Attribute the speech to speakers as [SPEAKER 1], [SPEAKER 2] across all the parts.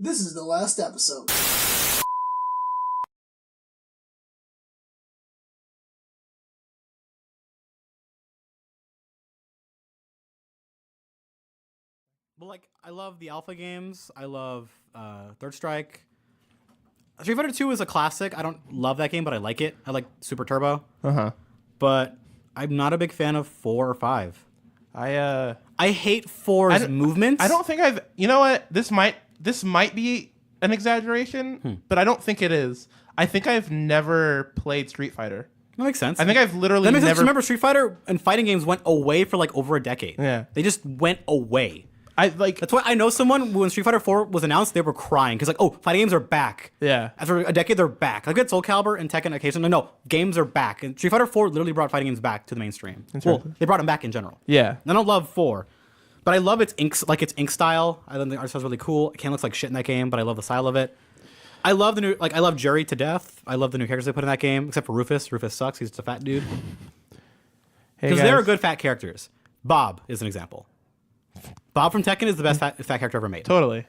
[SPEAKER 1] This is the last episode.
[SPEAKER 2] Well, like, I love the Alpha games. I love Third Strike. Street Fighter 2 is a classic. I don't love that game, but I like it. I like Super Turbo. But I'm not a big fan of 4 or 5. I hate 4's movements.
[SPEAKER 3] I don't think I've... You know what? This might be an exaggeration, but I don't think it is. I think I've never played Street Fighter.
[SPEAKER 2] That makes sense.
[SPEAKER 3] I think I've literally
[SPEAKER 2] that makes
[SPEAKER 3] never...
[SPEAKER 2] sense. Remember, Street Fighter and fighting games went away for like over a decade.
[SPEAKER 3] Yeah.
[SPEAKER 2] They just went away.
[SPEAKER 3] That's
[SPEAKER 2] why I know someone when Street Fighter 4 was announced, they were crying because like, oh, fighting games are back.
[SPEAKER 3] Yeah.
[SPEAKER 2] After a decade, they're back. Like we had Soul Calibur and Tekken occasionally. No, games are back. And Street Fighter 4 literally brought fighting games back to the mainstream. Well, they brought them back in general.
[SPEAKER 3] Yeah.
[SPEAKER 2] And I don't love 4, but I love its ink style. I think the art style is really cool. It kind of looks like shit in that game, but I love the style of it. I love the new, like I love Jury to death. I love the new characters they put in that game, except for Rufus. Rufus sucks. He's just a fat dude. Because there are good fat characters. Bob is an example. Bob from Tekken is the best fat character ever made.
[SPEAKER 3] Totally.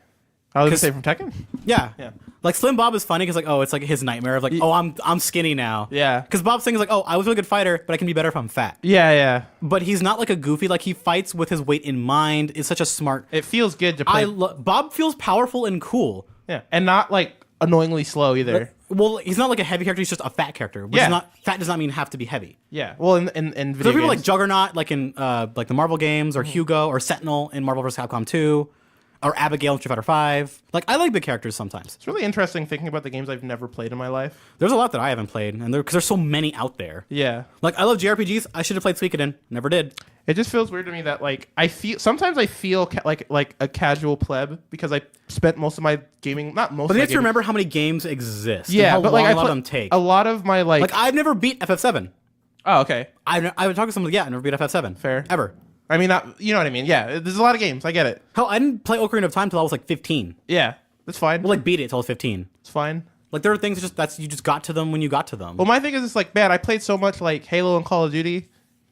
[SPEAKER 3] I was gonna say from Tekken.
[SPEAKER 2] Yeah.
[SPEAKER 3] Yeah.
[SPEAKER 2] Like Slim Bob is funny because like, oh, it's like his nightmare of like, oh, I'm skinny now.
[SPEAKER 3] Yeah.
[SPEAKER 2] Because Bob's saying is like, oh, I was a really good fighter, but I can be better if I'm fat.
[SPEAKER 3] Yeah, yeah.
[SPEAKER 2] But he's not like a goofy. Like he fights with his weight in mind. It's such a smart.
[SPEAKER 3] It feels good to play.
[SPEAKER 2] Bob feels powerful and cool.
[SPEAKER 3] Yeah, and not like annoyingly slow either.
[SPEAKER 2] Well, he's not like a heavy character. He's just a fat character. Which is not, fat does not mean have to be heavy.
[SPEAKER 3] Yeah. Well, in video
[SPEAKER 2] so people
[SPEAKER 3] games.
[SPEAKER 2] like Juggernaut, like in like the Marvel games, or Hugo, or Sentinel in Marvel vs. Capcom 2, or Abigail in Street Fighter 5. Like I like big characters sometimes.
[SPEAKER 3] It's really interesting thinking about the games I've never played in my life.
[SPEAKER 2] There's a lot that I haven't played, and because there's so many out there.
[SPEAKER 3] Yeah.
[SPEAKER 2] Like I love JRPGs. I should have played Suikoden. Never did.
[SPEAKER 3] It just feels weird to me that like sometimes I feel like a casual pleb because I spent most of my gaming
[SPEAKER 2] But you have to remember how many games exist.
[SPEAKER 3] Yeah,
[SPEAKER 2] and how
[SPEAKER 3] but
[SPEAKER 2] long
[SPEAKER 3] like
[SPEAKER 2] a lot of them take.
[SPEAKER 3] A lot of my
[SPEAKER 2] like I've never beat FF7.
[SPEAKER 3] Oh, okay.
[SPEAKER 2] I would talk to someone. Yeah, I never beat FF7.
[SPEAKER 3] Fair.
[SPEAKER 2] Ever.
[SPEAKER 3] I mean, you know what I mean. Yeah, there's a lot of games. I get it.
[SPEAKER 2] Hell, I didn't play Ocarina of Time till I was like 15.
[SPEAKER 3] Yeah, that's fine.
[SPEAKER 2] Well, like beat it till I was 15.
[SPEAKER 3] It's fine.
[SPEAKER 2] Like there are things you just got to them when you got to them.
[SPEAKER 3] Well, my thing is just like, man, I played so much like Halo and Call of Duty.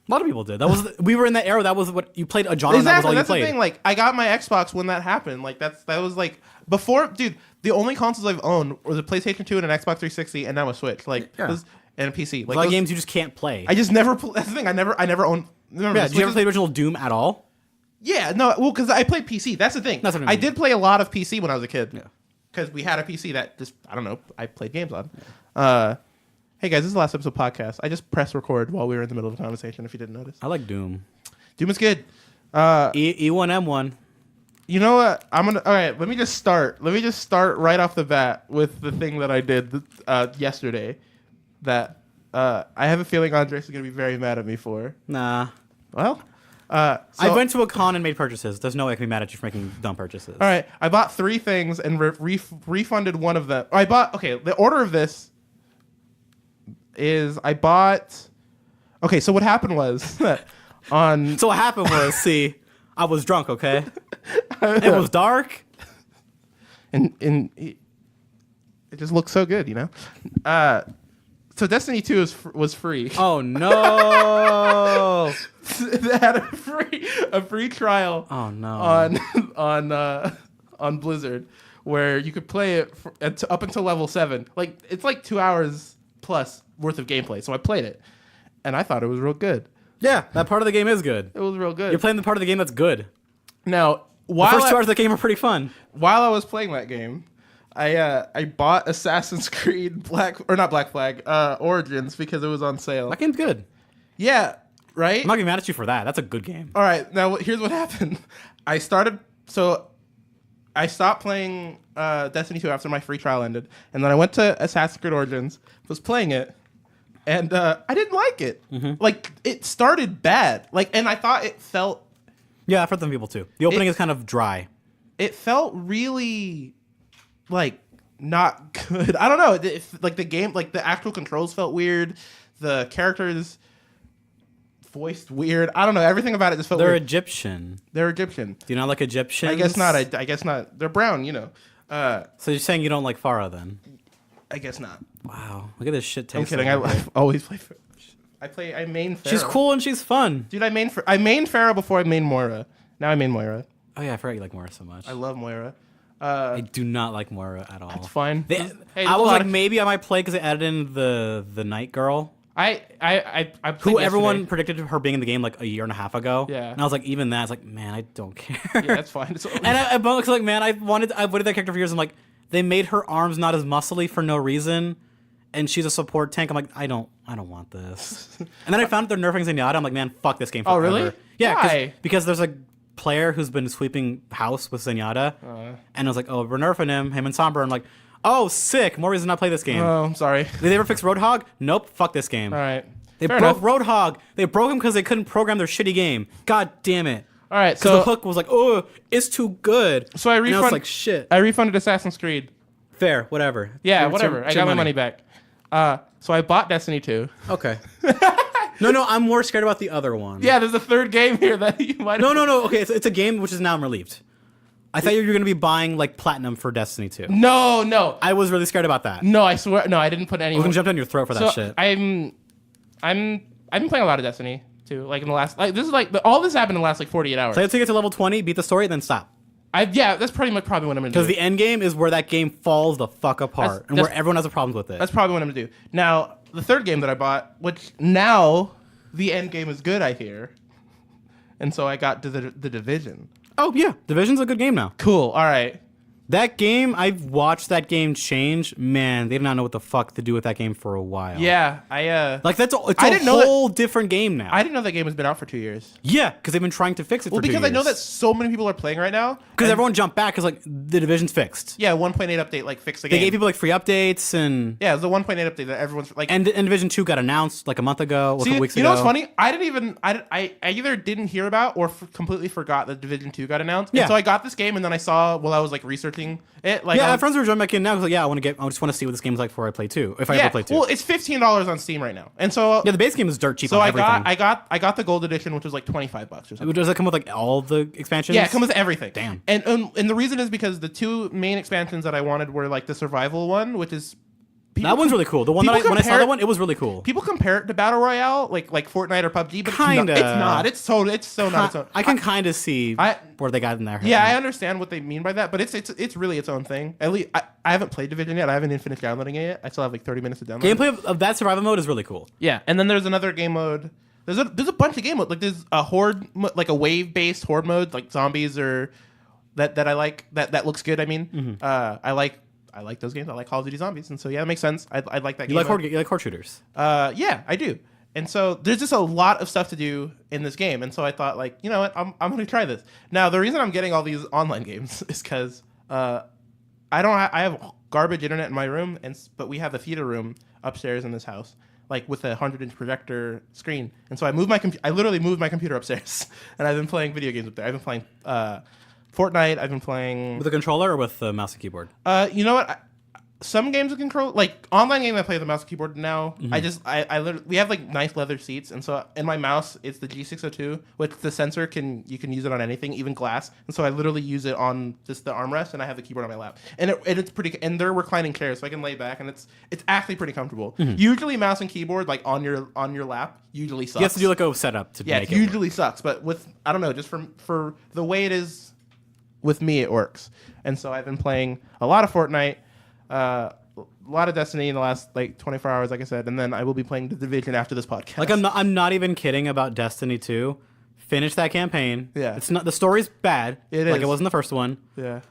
[SPEAKER 2] A lot of people did. We were in that era. That was what you played. A genre.
[SPEAKER 3] Exactly.
[SPEAKER 2] That was all you
[SPEAKER 3] That's
[SPEAKER 2] played.
[SPEAKER 3] the thing. Like, I got my Xbox when that happened. Like, that was like before, dude. The only consoles I've owned were the PlayStation 2 and an Xbox 360, and now a Switch. Like, and a PC. Like,
[SPEAKER 2] a lot of games you just can't play.
[SPEAKER 3] I just never. That's the thing. I never owned. Remember,
[SPEAKER 2] did you ever play original Doom at all?
[SPEAKER 3] Yeah, no. Well, because I played PC. That's the thing.
[SPEAKER 2] That's what I mean.
[SPEAKER 3] I did play a lot of PC when I was a kid.
[SPEAKER 2] Yeah.
[SPEAKER 3] Because we had a PC that just I don't know. I played games on. Yeah. Hey guys, this is the last episode podcast. I just pressed record while we were in the middle of a conversation. If you didn't notice,
[SPEAKER 2] I like Doom.
[SPEAKER 3] Doom is good.
[SPEAKER 2] E1M1.
[SPEAKER 3] You know what? All right. Let me just start right off the bat with the thing that I did yesterday. That I have a feling Andres is gonna be very mad at me for.
[SPEAKER 2] Nah.
[SPEAKER 3] Well,
[SPEAKER 2] I went to a con and made purchases. There's no way I can be mad at you for making dumb purchases.
[SPEAKER 3] All right. I bought 3 things and refunded one of them. The order of this is I bought. Okay, so what happened was
[SPEAKER 2] So what happened was, see, I was drunk. Okay, it was dark,
[SPEAKER 3] and it just looked so good, you know. So Destiny 2 was free.
[SPEAKER 2] Oh no!
[SPEAKER 3] They had a free trial.
[SPEAKER 2] Oh no!
[SPEAKER 3] On Blizzard, where you could play it up until level 7. Like it's like 2 hours plus worth of gameplay. So I played it, and I thought it was real good.
[SPEAKER 2] Yeah, that part of the game is good.
[SPEAKER 3] It was real good.
[SPEAKER 2] You're playing the part of the game that's good.
[SPEAKER 3] Now,
[SPEAKER 2] The first 2 hours of the game are pretty fun.
[SPEAKER 3] While I was playing that game, I bought Assassin's Creed not Black Flag Origins because it was on sale.
[SPEAKER 2] That game's good.
[SPEAKER 3] Yeah, right?
[SPEAKER 2] I'm not gonna be mad at you for that. That's a good game.
[SPEAKER 3] All right, now here's what happened. I stopped playing Destiny 2 after my free trial ended, and then I went to Assassin's Creed Origins, was playing it, and I didn't like it. Mm-hmm. Like, it started bad. Like, and I thought it felt...
[SPEAKER 2] Yeah, I've heard them people too. The opening is kind of dry.
[SPEAKER 3] It felt really, like, not good. I don't know. Like, the game, like, the actual controls felt weird. The characters voiced weird. I don't know. Everything about it just felt
[SPEAKER 2] weird.
[SPEAKER 3] weird.
[SPEAKER 2] Egyptian.
[SPEAKER 3] They're Egyptian.
[SPEAKER 2] Do you not like Egyptians?
[SPEAKER 3] I guess not. I guess not. They're brown, you know.
[SPEAKER 2] So you're saying you don't like Farah then?
[SPEAKER 3] I guess not.
[SPEAKER 2] Wow. Look at this shit taste.
[SPEAKER 3] I'm kidding. I've always played I main Pharah.
[SPEAKER 2] She's cool and she's fun.
[SPEAKER 3] Dude, I main Pharah before I main Moira. Now I main Moira.
[SPEAKER 2] Oh yeah, I forgot you like Moira so much.
[SPEAKER 3] I love Moira.
[SPEAKER 2] I do not like Moira at all.
[SPEAKER 3] That's fine.
[SPEAKER 2] They,
[SPEAKER 3] Hey,
[SPEAKER 2] I was like, maybe I might play because they added in the night girl.
[SPEAKER 3] I played
[SPEAKER 2] Who everyone
[SPEAKER 3] yesterday.
[SPEAKER 2] predicted her being in the game like a year and a half ago.
[SPEAKER 3] Yeah.
[SPEAKER 2] And I was like, even that, it's like, man, I don't care.
[SPEAKER 3] Yeah, that's fine.
[SPEAKER 2] And I was like, man, I've wanted that character for years. I'm like, they made her arms not as muscly for no reason, and she's a support tank. I'm like, I don't want this. And then I found they're nerfing Zenyatta. I'm like, man, fuck this game forever.
[SPEAKER 3] Oh, really?
[SPEAKER 2] Yeah,
[SPEAKER 3] Why?
[SPEAKER 2] because there's a player who's been sweeping house with Zenyatta, and I was like, oh, we're nerfing him and Sombra. I'm like, oh, sick. More reason to not play this game.
[SPEAKER 3] Oh, I'm sorry.
[SPEAKER 2] Did they ever fix Roadhog? Nope. Fuck this game.
[SPEAKER 3] All right.
[SPEAKER 2] They
[SPEAKER 3] Fair
[SPEAKER 2] broke
[SPEAKER 3] enough.
[SPEAKER 2] Roadhog. They broke him because they couldn't program their shitty game. God damn it.
[SPEAKER 3] All right.
[SPEAKER 2] Because
[SPEAKER 3] So
[SPEAKER 2] the hook was like, oh, it's too good.
[SPEAKER 3] So I
[SPEAKER 2] And I was
[SPEAKER 3] refund-
[SPEAKER 2] like, shit.
[SPEAKER 3] I refunded Assassin's Creed.
[SPEAKER 2] Fair, whatever.
[SPEAKER 3] Yeah,
[SPEAKER 2] It's
[SPEAKER 3] whatever.
[SPEAKER 2] your
[SPEAKER 3] I got my money back. So I bought Destiny 2.
[SPEAKER 2] Okay. No, I'm more scared about the other one.
[SPEAKER 3] Yeah, there's a third game here that you might.
[SPEAKER 2] No. Okay, it's a game which is now relieved. I thought you were going to be buying like platinum for Destiny 2.
[SPEAKER 3] No.
[SPEAKER 2] I was really scared about that.
[SPEAKER 3] No, I swear. No, I didn't put any.
[SPEAKER 2] I was going to jump down your throat for that
[SPEAKER 3] So
[SPEAKER 2] shit.
[SPEAKER 3] I've been playing a lot of Destiny too. Like in the last, like this is like all this happened in the last like 48 hours.
[SPEAKER 2] Play it to get to level 20, beat the story, then stop.
[SPEAKER 3] Yeah, that's pretty much probably what I'm gonna do.
[SPEAKER 2] Because the end game is where that game falls the fuck apart, and where
[SPEAKER 3] that's-
[SPEAKER 2] everyone has a problem with it.
[SPEAKER 3] That's probably what I'm gonna do. Now the third game that I bought, which now the end game is good, I hear, and so I got to the Division.
[SPEAKER 2] Oh yeah, Division's a good game now.
[SPEAKER 3] Cool. All right.
[SPEAKER 2] That game, I've watched that game change. Man, they did not know what the fuck to do with that game for a while.
[SPEAKER 3] Yeah,
[SPEAKER 2] Like it's
[SPEAKER 3] I
[SPEAKER 2] a
[SPEAKER 3] didn't know that-
[SPEAKER 2] whole different game now.
[SPEAKER 3] I didn't know that game has been out for 2 years.
[SPEAKER 2] Yeah, because they've been trying to fix it
[SPEAKER 3] Well,
[SPEAKER 2] for 2
[SPEAKER 3] because
[SPEAKER 2] years.
[SPEAKER 3] I know that so many people are playing right now.
[SPEAKER 2] Because
[SPEAKER 3] and-
[SPEAKER 2] everyone jumped back because like the Division's fixed.
[SPEAKER 3] Yeah, 1.8 update like fixed the
[SPEAKER 2] They
[SPEAKER 3] game.
[SPEAKER 2] gave people like free updates and
[SPEAKER 3] Yeah, it was the 1.8 update that everyone's like.
[SPEAKER 2] and Division 2 got announced like a month ago, or a
[SPEAKER 3] See,
[SPEAKER 2] couple weeks
[SPEAKER 3] you
[SPEAKER 2] ago.
[SPEAKER 3] know what's funny? I didn't even I either didn't hear about or completely forgot that Division 2 got announced.
[SPEAKER 2] Yeah.
[SPEAKER 3] And so I got this game and then I saw while I was like researching it. Like
[SPEAKER 2] Yeah,
[SPEAKER 3] I
[SPEAKER 2] my
[SPEAKER 3] was-
[SPEAKER 2] friends were joining back in now because like, yeah, I just want to see what this game's like before I play 2. If I ever play 2.
[SPEAKER 3] Well, it's $15 on Steam right now, and so
[SPEAKER 2] Yeah, the base game is dirt cheap
[SPEAKER 3] so
[SPEAKER 2] on
[SPEAKER 3] I
[SPEAKER 2] everything.
[SPEAKER 3] got the gold edition, which was like $25 or something.
[SPEAKER 2] Does that come with like all the expansions?
[SPEAKER 3] Yeah, it comes with everything.
[SPEAKER 2] Damn.
[SPEAKER 3] And the reason is because the two main expansions that I wanted were like the survival one, which is
[SPEAKER 2] That one's really cool. The one that
[SPEAKER 3] people
[SPEAKER 2] when I saw
[SPEAKER 3] compare-
[SPEAKER 2] that one, it was really cool.
[SPEAKER 3] people compare it to battle royale, like Fortnite or PUBG, but
[SPEAKER 2] Kinda.
[SPEAKER 3] it's not. It's so not. Its own.
[SPEAKER 2] I can kind of see
[SPEAKER 3] I-
[SPEAKER 2] where they got in there.
[SPEAKER 3] Yeah, I understand what they mean by that, but it's really its own thing. At least I haven't played Division yet. I haven't even finished downloading it yet. I still have like 30 minutes to download.
[SPEAKER 2] Gameplay of that survival mode is really cool.
[SPEAKER 3] Yeah, and then there's another game mode. There's a bunch of game mode. Like there's a horde, like a wave based horde mode, like zombies or that I like. That looks good. I mean,
[SPEAKER 2] Mm-hmm.
[SPEAKER 3] I like those games. I like Call of Duty Zombies, and so yeah, that makes sense. I like that.
[SPEAKER 2] You
[SPEAKER 3] game
[SPEAKER 2] like
[SPEAKER 3] mode.
[SPEAKER 2] horde shooters.
[SPEAKER 3] Yeah, I do. And so there's just a lot of stuff to do in this game, and so I thought, like, you know what, I'm gonna try this. Now, the reason I'm getting all these online games is because I have garbage internet in my room, but we have a theater room upstairs in this house, like with a 100-inch projector screen. And so I literally moved my computer upstairs, and I've been playing video games up there. I've been playing Fortnite. I've been playing.
[SPEAKER 2] With a controller or with the mouse and keyboard?
[SPEAKER 3] You know what? Some games with control, like online game, I play with the mouse and keyboard now. I literally, we have like nice leather seats, and so in my mouse it's the G602, which the sensor you can use it on anything, even glass. And so I literally use it on just the armrest, and I have the keyboard on my lap, and it's pretty. And they're reclining chairs, so I can lay back, and it's actually pretty comfortable. Usually, mouse and keyboard like on your lap usually sucks.
[SPEAKER 2] You have to do like a setup to
[SPEAKER 3] Yeah,
[SPEAKER 2] make
[SPEAKER 3] it
[SPEAKER 2] it.
[SPEAKER 3] usually sucks, but with I don't know, just for the way it is with me, it works. And so I've been playing a lot of Fortnite, a lot of Destiny in the last like 24 hours, like I said, and then I will be playing the Division after this podcast.
[SPEAKER 2] Like I'm not even kidding about Destiny 2. Finish that campaign.
[SPEAKER 3] Yeah.
[SPEAKER 2] It's not the story's bad.
[SPEAKER 3] It
[SPEAKER 2] like
[SPEAKER 3] is.
[SPEAKER 2] it was in the first one.
[SPEAKER 3] Yeah.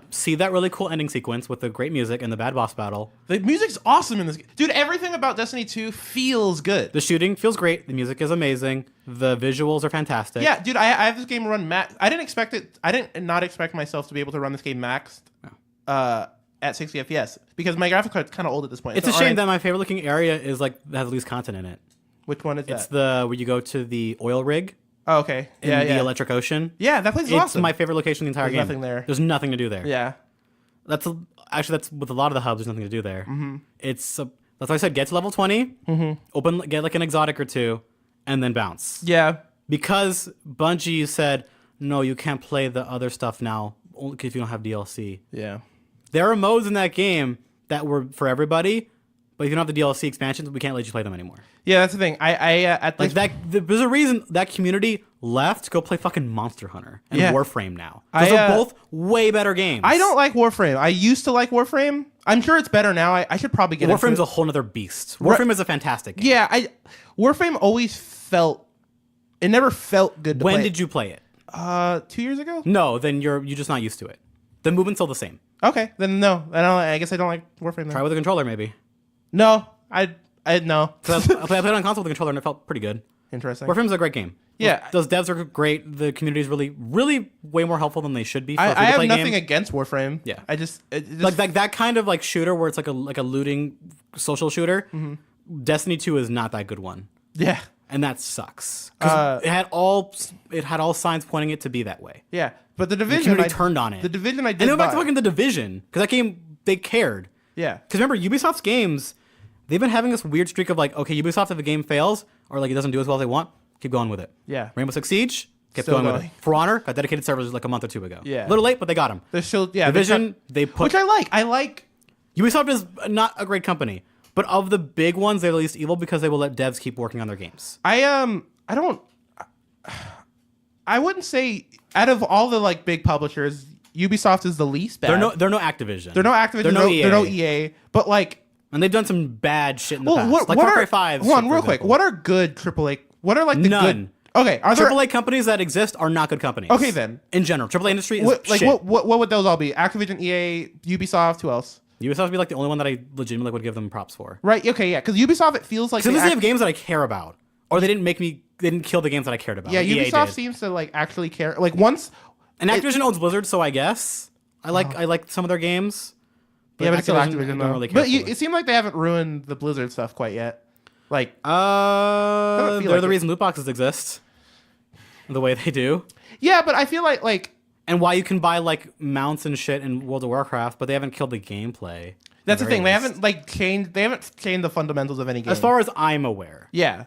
[SPEAKER 2] See that really cool ending sequence with the great music and the bad boss battle.
[SPEAKER 3] The music's awesome in this game. Dude, everything about Destiny 2 feels good.
[SPEAKER 2] The shooting feels great. The music is amazing. The visuals are fantastic.
[SPEAKER 3] Yeah, dude, I have this game run max. I didn't not expect myself to be able to run this game maxed at 60 FPS because my graphic card's kind of old at this point.
[SPEAKER 2] It's a shame that my favorite looking area is like has the least content in it.
[SPEAKER 3] Which one is
[SPEAKER 2] It's
[SPEAKER 3] that?
[SPEAKER 2] where you go to the oil rig
[SPEAKER 3] Oh, okay.
[SPEAKER 2] in
[SPEAKER 3] Yeah,
[SPEAKER 2] the
[SPEAKER 3] yeah.
[SPEAKER 2] electric ocean.
[SPEAKER 3] Yeah, that place is
[SPEAKER 2] It's
[SPEAKER 3] awesome.
[SPEAKER 2] my favorite location in the entire
[SPEAKER 3] There's
[SPEAKER 2] game.
[SPEAKER 3] nothing there.
[SPEAKER 2] There's nothing to do there.
[SPEAKER 3] Yeah.
[SPEAKER 2] That's with a lot of the hubs. There's nothing to do there. Mm-hmm. That's why I said get to level 20, get like an exotic or two, and then bounce.
[SPEAKER 3] Yeah.
[SPEAKER 2] Because Bungie said no, you can't play the other stuff now only if you don't have DLC.
[SPEAKER 3] Yeah.
[SPEAKER 2] There are modes in that game that were for everybody, but if you don't have the DLC expansions, we can't let you play them anymore.
[SPEAKER 3] Yeah, that's the thing. At
[SPEAKER 2] Like
[SPEAKER 3] this
[SPEAKER 2] there's a reason that community left to go play fucking Monster Hunter and
[SPEAKER 3] Yeah.
[SPEAKER 2] Warframe now. Those are both way better games.
[SPEAKER 3] I don't like Warframe. I used to like Warframe. I'm sure it's better now. I should probably get
[SPEAKER 2] Warframe's
[SPEAKER 3] into
[SPEAKER 2] a whole nother beast. Warframe is a fantastic game.
[SPEAKER 3] Yeah, Warframe always felt. It never felt good to play.
[SPEAKER 2] When did you play it?
[SPEAKER 3] 2 years ago.
[SPEAKER 2] No, then you're just not used to it. The movement's still the same.
[SPEAKER 3] Okay, then no. I guess I don't like Warframe. Then.
[SPEAKER 2] Try with a controller, maybe.
[SPEAKER 3] No, I no.
[SPEAKER 2] 'Cause I played it on console with a controller and it felt pretty good.
[SPEAKER 3] Interesting.
[SPEAKER 2] Warframe's a great game.
[SPEAKER 3] Yeah.
[SPEAKER 2] Those devs are great. The community is really way more helpful than they should be. For a
[SPEAKER 3] I have
[SPEAKER 2] free-to-play
[SPEAKER 3] nothing
[SPEAKER 2] game.
[SPEAKER 3] against Warframe.
[SPEAKER 2] Yeah.
[SPEAKER 3] I just, it just
[SPEAKER 2] Like that kind of like shooter where it's like a looting social shooter.
[SPEAKER 3] Mm-hmm.
[SPEAKER 2] Destiny 2 is not that good one,
[SPEAKER 3] yeah.
[SPEAKER 2] and that sucks. 'Cause it had all signs pointing it to be that way.
[SPEAKER 3] Yeah, but the
[SPEAKER 2] The
[SPEAKER 3] Division
[SPEAKER 2] community turned on it.
[SPEAKER 3] The Division I did
[SPEAKER 2] and then back
[SPEAKER 3] buy.
[SPEAKER 2] to fucking the Division because that game they cared.
[SPEAKER 3] Yeah.
[SPEAKER 2] Because remember, Ubisoft's games, they've been having this weird streak of like, okay, Ubisoft, if a game fails or like it doesn't do as well as they want, keep going with it.
[SPEAKER 3] Yeah.
[SPEAKER 2] Rainbow Six Siege, kept
[SPEAKER 3] Still
[SPEAKER 2] going with
[SPEAKER 3] going.
[SPEAKER 2] it. For Honor, got dedicated servers like a month or two ago.
[SPEAKER 3] Yeah.
[SPEAKER 2] A little late, but they got them.
[SPEAKER 3] They're still
[SPEAKER 2] Division, they put.
[SPEAKER 3] which I like. I like.
[SPEAKER 2] Ubisoft is not a great company, but of the big ones, they're the least evil because they will let devs keep working on their games.
[SPEAKER 3] I don't. I wouldn't say out of all the like big publishers, Ubisoft is the least bad.
[SPEAKER 2] They're no Activision.
[SPEAKER 3] They're no Activision.
[SPEAKER 2] They're no EA.
[SPEAKER 3] They're no EA. But like,
[SPEAKER 2] And they've done some bad shit in the past.
[SPEAKER 3] what
[SPEAKER 2] Like
[SPEAKER 3] what
[SPEAKER 2] Far Cry
[SPEAKER 3] are
[SPEAKER 2] 5.
[SPEAKER 3] hold on, real quick. What are good AAA? What are like the
[SPEAKER 2] None.
[SPEAKER 3] good? Okay, are there
[SPEAKER 2] AAA companies that exist are not good companies.
[SPEAKER 3] Okay, then.
[SPEAKER 2] In general, AAA industry is
[SPEAKER 3] what, like
[SPEAKER 2] shit.
[SPEAKER 3] what would those all be? Activision, EA, Ubisoft. Who else?
[SPEAKER 2] Ubisoft would be like the only one that I legitimately would give them props for.
[SPEAKER 3] Right. Okay. Yeah. Because Ubisoft, it feels like
[SPEAKER 2] Because they have games that I care about, or they didn't kill the games that I cared about.
[SPEAKER 3] Yeah.
[SPEAKER 2] like EA
[SPEAKER 3] Ubisoft
[SPEAKER 2] did.
[SPEAKER 3] seems to like actually care. Like once.
[SPEAKER 2] And Activision owns Blizzard, so I guess I like some of their games.
[SPEAKER 3] Yeah, but it's still
[SPEAKER 2] I
[SPEAKER 3] Activision.
[SPEAKER 2] don't
[SPEAKER 3] Though.
[SPEAKER 2] really care
[SPEAKER 3] But
[SPEAKER 2] for.
[SPEAKER 3] it seemed like they haven't ruined the Blizzard stuff quite yet. Like.
[SPEAKER 2] They're
[SPEAKER 3] like
[SPEAKER 2] the
[SPEAKER 3] it.
[SPEAKER 2] reason loot boxes exist, the way they do,
[SPEAKER 3] Yeah, but I feel like
[SPEAKER 2] and why you can buy like mounts and shit in World of Warcraft, but they haven't killed the gameplay.
[SPEAKER 3] that's the
[SPEAKER 2] at very
[SPEAKER 3] thing. They
[SPEAKER 2] least.
[SPEAKER 3] haven't like changed. They haven't changed the fundamentals of any game.
[SPEAKER 2] As far as I'm aware,
[SPEAKER 3] yeah.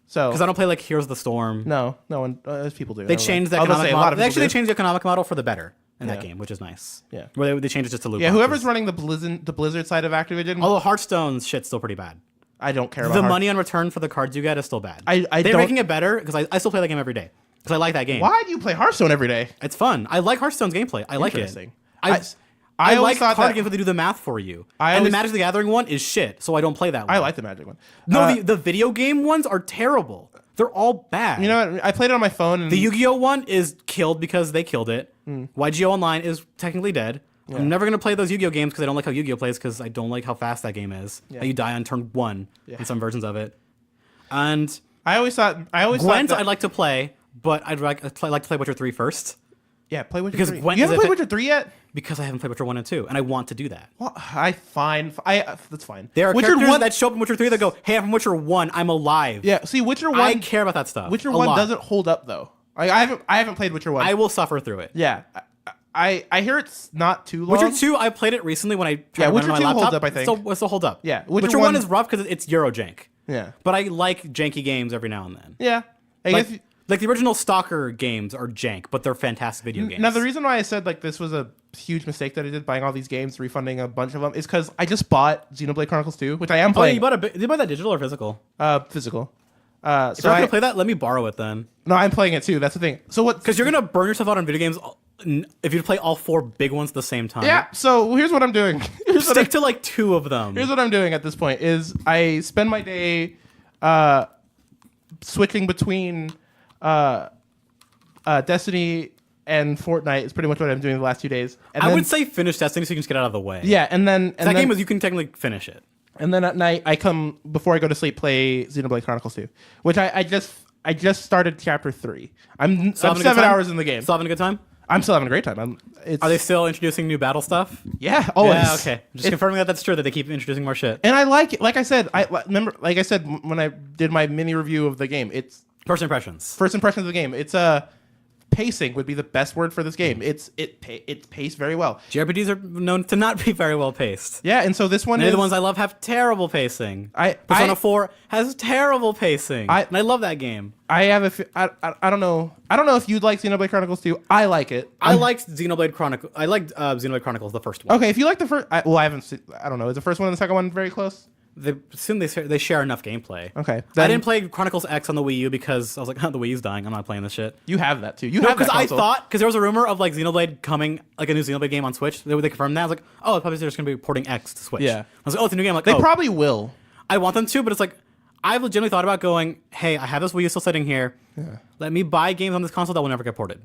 [SPEAKER 3] So.
[SPEAKER 2] because I don't play like Heroes of the Storm.
[SPEAKER 3] No one. People do.
[SPEAKER 2] They changed the
[SPEAKER 3] I'll just
[SPEAKER 2] economic
[SPEAKER 3] say a lot
[SPEAKER 2] model.
[SPEAKER 3] of
[SPEAKER 2] They
[SPEAKER 3] people
[SPEAKER 2] actually
[SPEAKER 3] do.
[SPEAKER 2] changed the economic model for the better in that
[SPEAKER 3] Yeah.
[SPEAKER 2] game, which is nice.
[SPEAKER 3] Yeah.
[SPEAKER 2] Where they changed it just to loot
[SPEAKER 3] Yeah,
[SPEAKER 2] boxes.
[SPEAKER 3] whoever's running the Blizzard side of Activision,
[SPEAKER 2] Although Hearthstone's shit's still pretty bad.
[SPEAKER 3] I don't care about
[SPEAKER 2] The
[SPEAKER 3] Heart-
[SPEAKER 2] money on return for the cards you get is still bad.
[SPEAKER 3] I
[SPEAKER 2] They're
[SPEAKER 3] don't-
[SPEAKER 2] making it better because I still play that game every day because I like that game.
[SPEAKER 3] Why do you play Hearthstone every day?
[SPEAKER 2] It's fun. I like Hearthstone's gameplay. I like it.
[SPEAKER 3] Interesting.
[SPEAKER 2] I
[SPEAKER 3] I always
[SPEAKER 2] like
[SPEAKER 3] thought
[SPEAKER 2] card
[SPEAKER 3] that-
[SPEAKER 2] games where they do the math for you.
[SPEAKER 3] I
[SPEAKER 2] And the
[SPEAKER 3] always-
[SPEAKER 2] Magic the Gathering one is shit, so I don't play that one.
[SPEAKER 3] I like the Magic one.
[SPEAKER 2] No, the video game ones are terrible. They're all bad.
[SPEAKER 3] You know what? I played it on my phone. And
[SPEAKER 2] The Yu-Gi-Oh one is killed because they killed it. YGO Online is technically dead. I'm never gonna play those Yu-Gi-Oh games because I don't like how Yu-Gi-Oh plays because I don't like how fast that game is.
[SPEAKER 3] Yeah.
[SPEAKER 2] How you die on turn 1
[SPEAKER 3] Yeah.
[SPEAKER 2] in some versions of it. And
[SPEAKER 3] I always thought
[SPEAKER 2] Gwent
[SPEAKER 3] that,
[SPEAKER 2] I'd like to play, but I'd like to play Witcher 3 first
[SPEAKER 3] yeah, play Witcher
[SPEAKER 2] because
[SPEAKER 3] 3.
[SPEAKER 2] Gwent
[SPEAKER 3] You
[SPEAKER 2] is
[SPEAKER 3] haven't
[SPEAKER 2] a
[SPEAKER 3] played
[SPEAKER 2] fa-
[SPEAKER 3] Witcher 3 yet?
[SPEAKER 2] because I haven't played Witcher 1 and 2, and I want to do that.
[SPEAKER 3] Well, that's fine.
[SPEAKER 2] There are
[SPEAKER 3] Witcher
[SPEAKER 2] characters
[SPEAKER 3] 1
[SPEAKER 2] that show up in Witcher 3 that go, hey, I'm from Witcher 1, I'm alive.
[SPEAKER 3] Yeah, see, Witcher 1
[SPEAKER 2] I care about that stuff.
[SPEAKER 3] Witcher
[SPEAKER 2] a
[SPEAKER 3] 1
[SPEAKER 2] lot.
[SPEAKER 3] doesn't hold up though. I haven't played Witcher 1.
[SPEAKER 2] I will suffer through it.
[SPEAKER 3] Yeah. I hear it's not too long.
[SPEAKER 2] Witcher 2, I played it recently when I tried
[SPEAKER 3] Yeah,
[SPEAKER 2] to run
[SPEAKER 3] Witcher
[SPEAKER 2] it on
[SPEAKER 3] 2
[SPEAKER 2] my
[SPEAKER 3] holds
[SPEAKER 2] laptop.
[SPEAKER 3] up, I think.
[SPEAKER 2] It still holds up.
[SPEAKER 3] Yeah,
[SPEAKER 2] Witcher,
[SPEAKER 3] Witcher
[SPEAKER 2] 1
[SPEAKER 3] 1
[SPEAKER 2] is rough because it's Eurojank.
[SPEAKER 3] Yeah.
[SPEAKER 2] But I like janky games every now and then.
[SPEAKER 3] Yeah. I
[SPEAKER 2] Like,
[SPEAKER 3] guess
[SPEAKER 2] like the original Stalker games are jank, but they're fantastic video games.
[SPEAKER 3] now the reason why I said like this was a huge mistake that I did buying all these games, refunding a bunch of them, is because I just bought Xenoblade Chronicles 2, which I am
[SPEAKER 2] Oh,
[SPEAKER 3] playing.
[SPEAKER 2] did you buy that digital or physical?
[SPEAKER 3] Physical.
[SPEAKER 2] If
[SPEAKER 3] So
[SPEAKER 2] you're not gonna play that, let me borrow it then.
[SPEAKER 3] no, I'm playing it too. That's the thing. So what?
[SPEAKER 2] Because you're gonna burn yourself out on video games if you play all 4 big ones at the same time.
[SPEAKER 3] Yeah. So here's what I'm doing.
[SPEAKER 2] Stick to like 2 of them.
[SPEAKER 3] Here's what I'm doing at this point: is I spend my day switching between Destiny and Fortnite. Is pretty much what I'm doing the last 2 days. And
[SPEAKER 2] I
[SPEAKER 3] then,
[SPEAKER 2] would say finish Destiny so you can just get out of the way.
[SPEAKER 3] yeah, and then
[SPEAKER 2] That game is you can technically finish it.
[SPEAKER 3] and then at night I come before I go to sleep play Xenoblade Chronicles 2, which I just started chapter 3. I'm
[SPEAKER 2] Still having a good
[SPEAKER 3] 7
[SPEAKER 2] time?
[SPEAKER 3] hours in the game.
[SPEAKER 2] Still having a good time?
[SPEAKER 3] I'm still having a great time.
[SPEAKER 2] Are they still introducing new battle stuff?
[SPEAKER 3] Yeah, always.
[SPEAKER 2] Yeah, okay. Just confirming that that's true that they keep introducing more shit.
[SPEAKER 3] And I like it. Like I said, remember. Like I said when I did my mini review of the game, it's
[SPEAKER 2] First impressions.
[SPEAKER 3] first impressions of the game. It's pacing would be the best word for this game. It's paced very well.
[SPEAKER 2] JRPGs are known to not be very well paced.
[SPEAKER 3] Yeah, and so this one
[SPEAKER 2] Many
[SPEAKER 3] is
[SPEAKER 2] of the ones I love have terrible pacing.
[SPEAKER 3] I-
[SPEAKER 2] Persona 4 has terrible pacing.
[SPEAKER 3] I-
[SPEAKER 2] and I love that game.
[SPEAKER 3] I have I don't know if you'd like Xenoblade Chronicles 2. I like it.
[SPEAKER 2] I liked Xenoblade Chronicles. I liked Xenoblade Chronicles, the first one.
[SPEAKER 3] Okay, if you like the first, I haven't. I don't know. Is the first one and the second one very close?
[SPEAKER 2] They assume they share enough gameplay.
[SPEAKER 3] Okay.
[SPEAKER 2] I
[SPEAKER 3] Then
[SPEAKER 2] didn't play Chronicles X on the Wii U because I was like, the Wii U's dying. I'm not playing this shit.
[SPEAKER 3] you have that too. You
[SPEAKER 2] No,
[SPEAKER 3] have that
[SPEAKER 2] because I
[SPEAKER 3] console.
[SPEAKER 2] thought there was a rumor of like Xenoblade coming, like a new Xenoblade game on Switch. They confirmed that. I was like, oh, probably they're just gonna be porting X to Switch.
[SPEAKER 3] Yeah.
[SPEAKER 2] I was like, oh, it's a new game. I'm like,
[SPEAKER 3] They
[SPEAKER 2] oh,
[SPEAKER 3] probably will.
[SPEAKER 2] I want them to, but it's like I've legitimately thought about going, hey, I have this Wii U still sitting here.
[SPEAKER 3] Yeah.
[SPEAKER 2] Let me buy games on this console that will never get ported.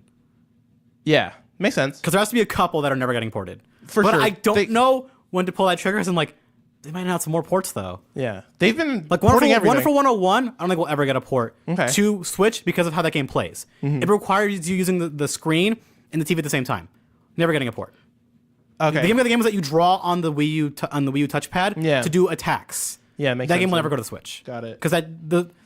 [SPEAKER 3] Yeah. Makes sense.
[SPEAKER 2] Because there has to be a couple that are never getting ported.
[SPEAKER 3] For
[SPEAKER 2] but
[SPEAKER 3] sure.
[SPEAKER 2] I don't know when to pull that trigger. And like, they might announce some more ports though.
[SPEAKER 3] Yeah. They've been
[SPEAKER 2] Like
[SPEAKER 3] porting everything.
[SPEAKER 2] Wonderful 101, I don't think we'll ever get a port
[SPEAKER 3] Okay.
[SPEAKER 2] to Switch because of how that game plays. It requires you using the screen and the TV at the same time. Never getting a port.
[SPEAKER 3] Okay.
[SPEAKER 2] The game is that you draw on the Wii U touchpad to do attacks.
[SPEAKER 3] Yeah, makes
[SPEAKER 2] that
[SPEAKER 3] sense
[SPEAKER 2] game will
[SPEAKER 3] then.
[SPEAKER 2] never go to the Switch.
[SPEAKER 3] Got it.
[SPEAKER 2] Because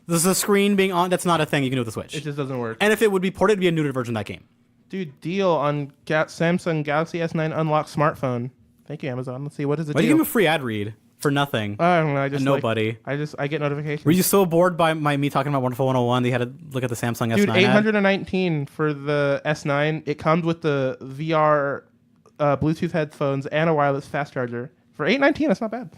[SPEAKER 2] the screen being on, that's not a thing you can do with the Switch.
[SPEAKER 3] It just doesn't work.
[SPEAKER 2] And if it would be ported, it'd be a neutered version of that game.
[SPEAKER 3] Dude, deal on Samsung Galaxy S9 unlocked smartphone. Thank you, Amazon. Let's see, what is the
[SPEAKER 2] Why do you
[SPEAKER 3] deal?
[SPEAKER 2] give him a free ad read for nothing?
[SPEAKER 3] I don't know. I just
[SPEAKER 2] And nobody.
[SPEAKER 3] I get notifications.
[SPEAKER 2] Were you so bored by me talking about Wonderful 101 that you had to look at the Samsung S9
[SPEAKER 3] Dude,
[SPEAKER 2] ad?
[SPEAKER 3] 819 for the S9. It comes with the VR Bluetooth headphones and a wireless fast charger. For 819, that's not bad.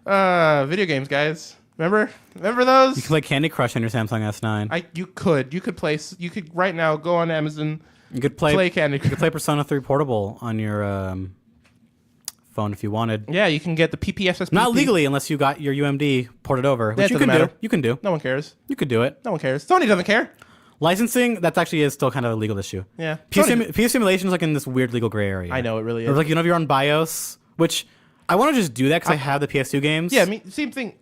[SPEAKER 3] Video games, guys. Remember those?
[SPEAKER 2] You can play Candy Crush on your Samsung S9.
[SPEAKER 3] You could right now go on Amazon.
[SPEAKER 2] You could play
[SPEAKER 3] Candy Crush.
[SPEAKER 2] You could play Persona 3 Portable on your phone if you wanted.
[SPEAKER 3] Yeah, you can get the PPSSP.
[SPEAKER 2] Not legally unless you got your UMD ported over, which you
[SPEAKER 3] doesn't
[SPEAKER 2] can do.
[SPEAKER 3] matter.
[SPEAKER 2] You can do.
[SPEAKER 3] No one cares.
[SPEAKER 2] You could do it.
[SPEAKER 3] No one cares. Sony doesn't care.
[SPEAKER 2] Licensing, that actually is still kind of a legal issue.
[SPEAKER 3] Yeah.
[SPEAKER 2] PS Simulation is like in this weird legal gray area.
[SPEAKER 3] I know, it really
[SPEAKER 2] Or
[SPEAKER 3] is.
[SPEAKER 2] like, if you're on BIOS, which I want to just do that because I have the PS2 games.
[SPEAKER 3] Yeah, same thing.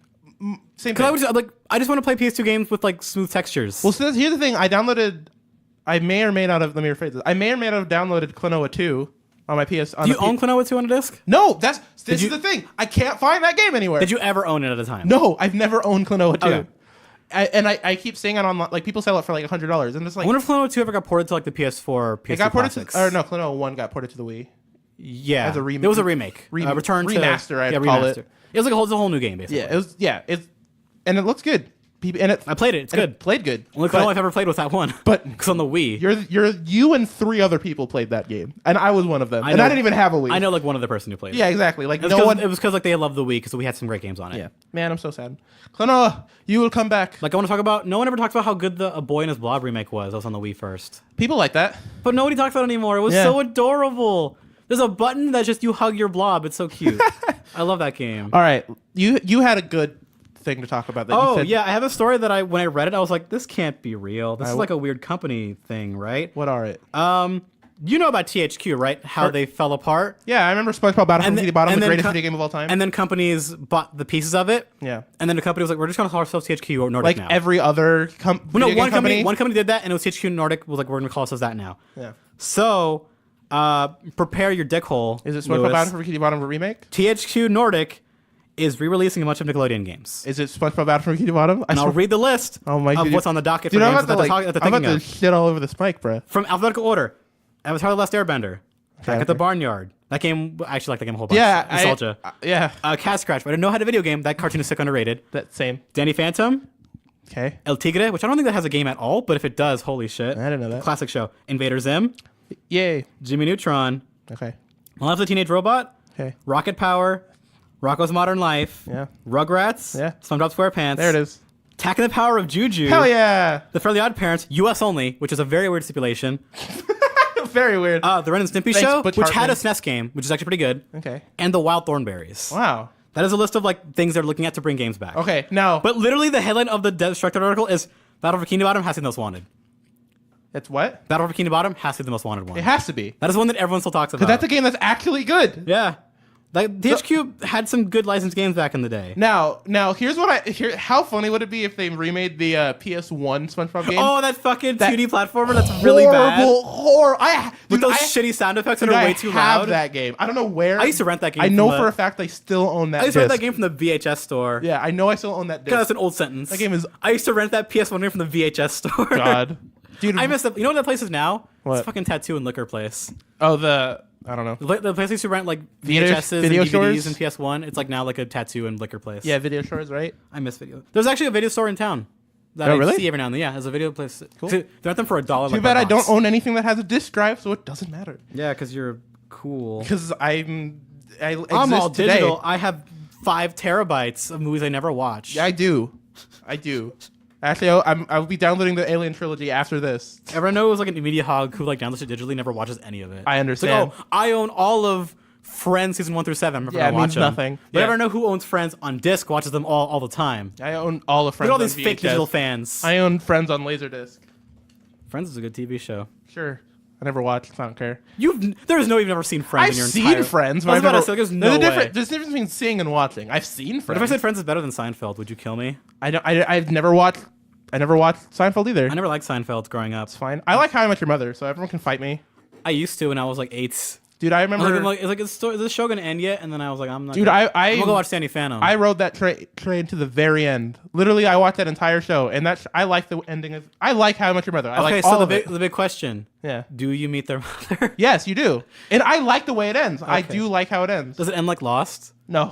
[SPEAKER 3] Same
[SPEAKER 2] Because
[SPEAKER 3] thing.
[SPEAKER 2] I just want to play PS2 games with like smooth textures.
[SPEAKER 3] Well, so here's the thing. I may or may not have. Let me rephrase this. I may or may not have downloaded Klonoa 2 on my PS.
[SPEAKER 2] Do you own Klonoa 2 on a disc?
[SPEAKER 3] No, this is the thing. I can't find that game anywhere.
[SPEAKER 2] Did you ever own it at a time?
[SPEAKER 3] No, I've never owned Klonoa 2.
[SPEAKER 2] Okay.
[SPEAKER 3] I keep seeing it on like people sell it for like $100, and it's like
[SPEAKER 2] I wonder if Klonoa 2 ever got ported to like the PS4 or PS2
[SPEAKER 3] it got ported
[SPEAKER 2] classics.
[SPEAKER 3] to. Or no, Klonoa 1 got ported to the Wii.
[SPEAKER 2] Yeah,
[SPEAKER 3] as a
[SPEAKER 2] it was a remake. Return to
[SPEAKER 3] remaster, I'd call it.
[SPEAKER 2] It was like a whole new game basically.
[SPEAKER 3] Yeah, and it looks good. And
[SPEAKER 2] I played it. It's good.
[SPEAKER 3] It played good.
[SPEAKER 2] Only Klonoa I've ever played was that one.
[SPEAKER 3] But
[SPEAKER 2] because on the Wii,
[SPEAKER 3] you and 3 other people played that game, and I was one of them. And I didn't even have a Wii.
[SPEAKER 2] I know like one other person who played it.
[SPEAKER 3] Yeah, exactly. Like
[SPEAKER 2] It was because like they loved the Wii because we had some great games on it.
[SPEAKER 3] Yeah, man, I'm so sad. Klonoa, you will come back.
[SPEAKER 2] Like I want to talk about. No one ever talks about how good the A Boy and His Blob remake was. That was on the Wii first.
[SPEAKER 3] People like that.
[SPEAKER 2] But nobody talks about it anymore. It was so adorable. There's a button that just you hug your blob. It's so cute. I love that game.
[SPEAKER 3] All right, you had a good thing to talk about. That you said,
[SPEAKER 2] yeah, I have a story that when I read it, I was like, this can't be real. This is like a weird company thing, right?
[SPEAKER 3] What are it?
[SPEAKER 2] You know about THQ, right? How they fell apart.
[SPEAKER 3] Yeah, I remember SpongeBob Battle from the Bottom, the greatest
[SPEAKER 2] co-
[SPEAKER 3] video game of all time.
[SPEAKER 2] And then companies bought the pieces of it.
[SPEAKER 3] Yeah.
[SPEAKER 2] And then the company was like, we're just going to call ourselves THQ or Nordic
[SPEAKER 3] like
[SPEAKER 2] now.
[SPEAKER 3] every other video game company.
[SPEAKER 2] One company did that, and it was THQ Nordic was like, we're going to call ourselves that now.
[SPEAKER 3] Yeah.
[SPEAKER 2] So, prepare your dick hole.
[SPEAKER 3] Is it SpongeBob Battle from Bikini Bottom a remake?
[SPEAKER 2] THQ Nordic is re-releasing a bunch of Nickelodeon games.
[SPEAKER 3] Is it SpongeBob Battle from Bikini Bottom?
[SPEAKER 2] And I'll read the list
[SPEAKER 3] of
[SPEAKER 2] what's on the docket
[SPEAKER 3] dude,
[SPEAKER 2] for
[SPEAKER 3] I'm
[SPEAKER 2] games
[SPEAKER 3] about
[SPEAKER 2] that
[SPEAKER 3] to,
[SPEAKER 2] they're
[SPEAKER 3] I'm
[SPEAKER 2] thinking
[SPEAKER 3] about to
[SPEAKER 2] of.
[SPEAKER 3] shit all over this mic, bro.
[SPEAKER 2] From alphabetical order, Avatar: The Last Airbender, Back at the Barnyard. That game, I actually like that game a whole bunch.
[SPEAKER 3] Yeah,
[SPEAKER 2] Nostalgia.
[SPEAKER 3] Yeah.
[SPEAKER 2] Cat Scratch, but I didn't know how to video game. That cartoon is sick underrated.
[SPEAKER 3] That same.
[SPEAKER 2] Danny Phantom,
[SPEAKER 3] Okay.
[SPEAKER 2] El Tigre, which I don't think that has a game at all, but if it does, holy shit.
[SPEAKER 3] I didn't know that.
[SPEAKER 2] Classic show. Invader Zim,
[SPEAKER 3] Yay.
[SPEAKER 2] Jimmy Neutron,
[SPEAKER 3] Okay.
[SPEAKER 2] Life of the Teenage Robot,
[SPEAKER 3] Okay.
[SPEAKER 2] Rocket Power, Rocko's Modern Life,
[SPEAKER 3] Yeah.
[SPEAKER 2] Rugrats,
[SPEAKER 3] Yeah.
[SPEAKER 2] SpongeBob SquarePants.
[SPEAKER 3] There it is.
[SPEAKER 2] Attack of the Power of Juju.
[SPEAKER 3] Hell yeah.
[SPEAKER 2] The Fairly Odd Parents, US only, which is a very weird stipulation.
[SPEAKER 3] Very weird.
[SPEAKER 2] The Ren and Stimpy
[SPEAKER 3] Thanks,
[SPEAKER 2] Show,
[SPEAKER 3] Butch
[SPEAKER 2] which had
[SPEAKER 3] Hartman.
[SPEAKER 2] a SNES game, which is actually pretty good.
[SPEAKER 3] Okay.
[SPEAKER 2] And the Wild Thornberries.
[SPEAKER 3] Wow.
[SPEAKER 2] That is a list of like things they're looking at to bring games back.
[SPEAKER 3] Okay. Now.
[SPEAKER 2] But literally the headline of the Destructed article is Battle for Bikini Bottom has to be the most wanted.
[SPEAKER 3] It's what?
[SPEAKER 2] Battle for Bikini Bottom has to be the most wanted one.
[SPEAKER 3] It has to be.
[SPEAKER 2] That is one that everyone still talks about.
[SPEAKER 3] Because that's a game that's actually good.
[SPEAKER 2] Yeah. Like THQ had some good licensed games back in the day.
[SPEAKER 3] Now, here's what how funny would it be if they remade the PS1 SpongeBob game?
[SPEAKER 2] Oh, that fucking 2D platformer that's really bad.
[SPEAKER 3] Horrible.
[SPEAKER 2] With those shitty sound effects that are way too
[SPEAKER 3] I have
[SPEAKER 2] loud.
[SPEAKER 3] that game. I don't know where.
[SPEAKER 2] I used to rent that game.
[SPEAKER 3] I know
[SPEAKER 2] from
[SPEAKER 3] for a fact I still own that
[SPEAKER 2] I used to rent that
[SPEAKER 3] disc.
[SPEAKER 2] game from the VHS store.
[SPEAKER 3] Yeah, I know I still own that disc.
[SPEAKER 2] God, that's an old sentence.
[SPEAKER 3] That game is...
[SPEAKER 2] I used to rent that PS1 game from the VHS store.
[SPEAKER 3] God. Dude.
[SPEAKER 2] I missed it. You know what that place is now?
[SPEAKER 3] What?
[SPEAKER 2] It's a fucking tattoo and liquor place.
[SPEAKER 3] Oh, I don't know.
[SPEAKER 2] The place I used to rent like
[SPEAKER 3] Theaters?
[SPEAKER 2] VHSs
[SPEAKER 3] Video
[SPEAKER 2] and DVDs
[SPEAKER 3] stores?
[SPEAKER 2] and PS1. It's like now like a tattoo and liquor place.
[SPEAKER 3] Yeah, Video Shores, right?
[SPEAKER 2] I miss video. There's actually a video store in town. that
[SPEAKER 3] Oh,
[SPEAKER 2] I
[SPEAKER 3] really?
[SPEAKER 2] see every now and then. Yeah, as a video place.
[SPEAKER 3] Cool.
[SPEAKER 2] They rent them for $1.
[SPEAKER 3] Too bad I don't own anything that has a disk drive, so it doesn't matter.
[SPEAKER 2] Yeah, because you're cool.
[SPEAKER 3] Because I'm
[SPEAKER 2] all
[SPEAKER 3] exist today.
[SPEAKER 2] digital. I have 5 terabytes of movies I never watched.
[SPEAKER 3] Yeah, I do. Actually, I'll be downloading the Alien trilogy after this.
[SPEAKER 2] Everyone knows like an media hog who like downloads it digitally, never watches any of it.
[SPEAKER 3] I understand.
[SPEAKER 2] It's like, oh, I own all of Friends season 1 through 7. I'm never
[SPEAKER 3] Yeah,
[SPEAKER 2] gonna
[SPEAKER 3] it
[SPEAKER 2] watch
[SPEAKER 3] means
[SPEAKER 2] them.
[SPEAKER 3] nothing.
[SPEAKER 2] But
[SPEAKER 3] Yeah.
[SPEAKER 2] everyone know who owns Friends on disc, watches them all the time.
[SPEAKER 3] I own all of
[SPEAKER 2] Look
[SPEAKER 3] Friends.
[SPEAKER 2] at all
[SPEAKER 3] on
[SPEAKER 2] these fake
[SPEAKER 3] VHS.
[SPEAKER 2] digital fans.
[SPEAKER 3] I own Friends on Laserdisc.
[SPEAKER 2] Friends is a good TV show.
[SPEAKER 3] Sure. I never watched. I don't care.
[SPEAKER 2] You've never seen Friends
[SPEAKER 3] I've
[SPEAKER 2] in your
[SPEAKER 3] seen
[SPEAKER 2] entire...
[SPEAKER 3] Friends,
[SPEAKER 2] I
[SPEAKER 3] but
[SPEAKER 2] was
[SPEAKER 3] I've
[SPEAKER 2] about
[SPEAKER 3] never.
[SPEAKER 2] to say, there's no way.
[SPEAKER 3] There's a difference between seeing and watching. I've seen
[SPEAKER 2] What
[SPEAKER 3] Friends.
[SPEAKER 2] if I said Friends is better than Seinfeld? Would you kill me?
[SPEAKER 3] I've never watched. I never watched Seinfeld either.
[SPEAKER 2] I never liked Seinfeld growing up.
[SPEAKER 3] It's fine. I like How I Met Your Mother, so everyone can fight me.
[SPEAKER 2] I used to when I was like 8.
[SPEAKER 3] Dude, I
[SPEAKER 2] I
[SPEAKER 3] remember.
[SPEAKER 2] was like, is this show gonna end yet? And then I was like, I'm not.
[SPEAKER 3] Dude,
[SPEAKER 2] I'm
[SPEAKER 3] I
[SPEAKER 2] gonna go watch Sandy Phantom.
[SPEAKER 3] I rode that train to the very end. Literally, I watched that entire show, and I like the ending of. I like How I Met Your Mother. I like all of it.
[SPEAKER 2] The big question:
[SPEAKER 3] Yeah.
[SPEAKER 2] do you meet their mother?
[SPEAKER 3] Yes, you do, and I like the way it ends. I
[SPEAKER 2] Okay.
[SPEAKER 3] do like how it ends.
[SPEAKER 2] Does it end like Lost?
[SPEAKER 3] No,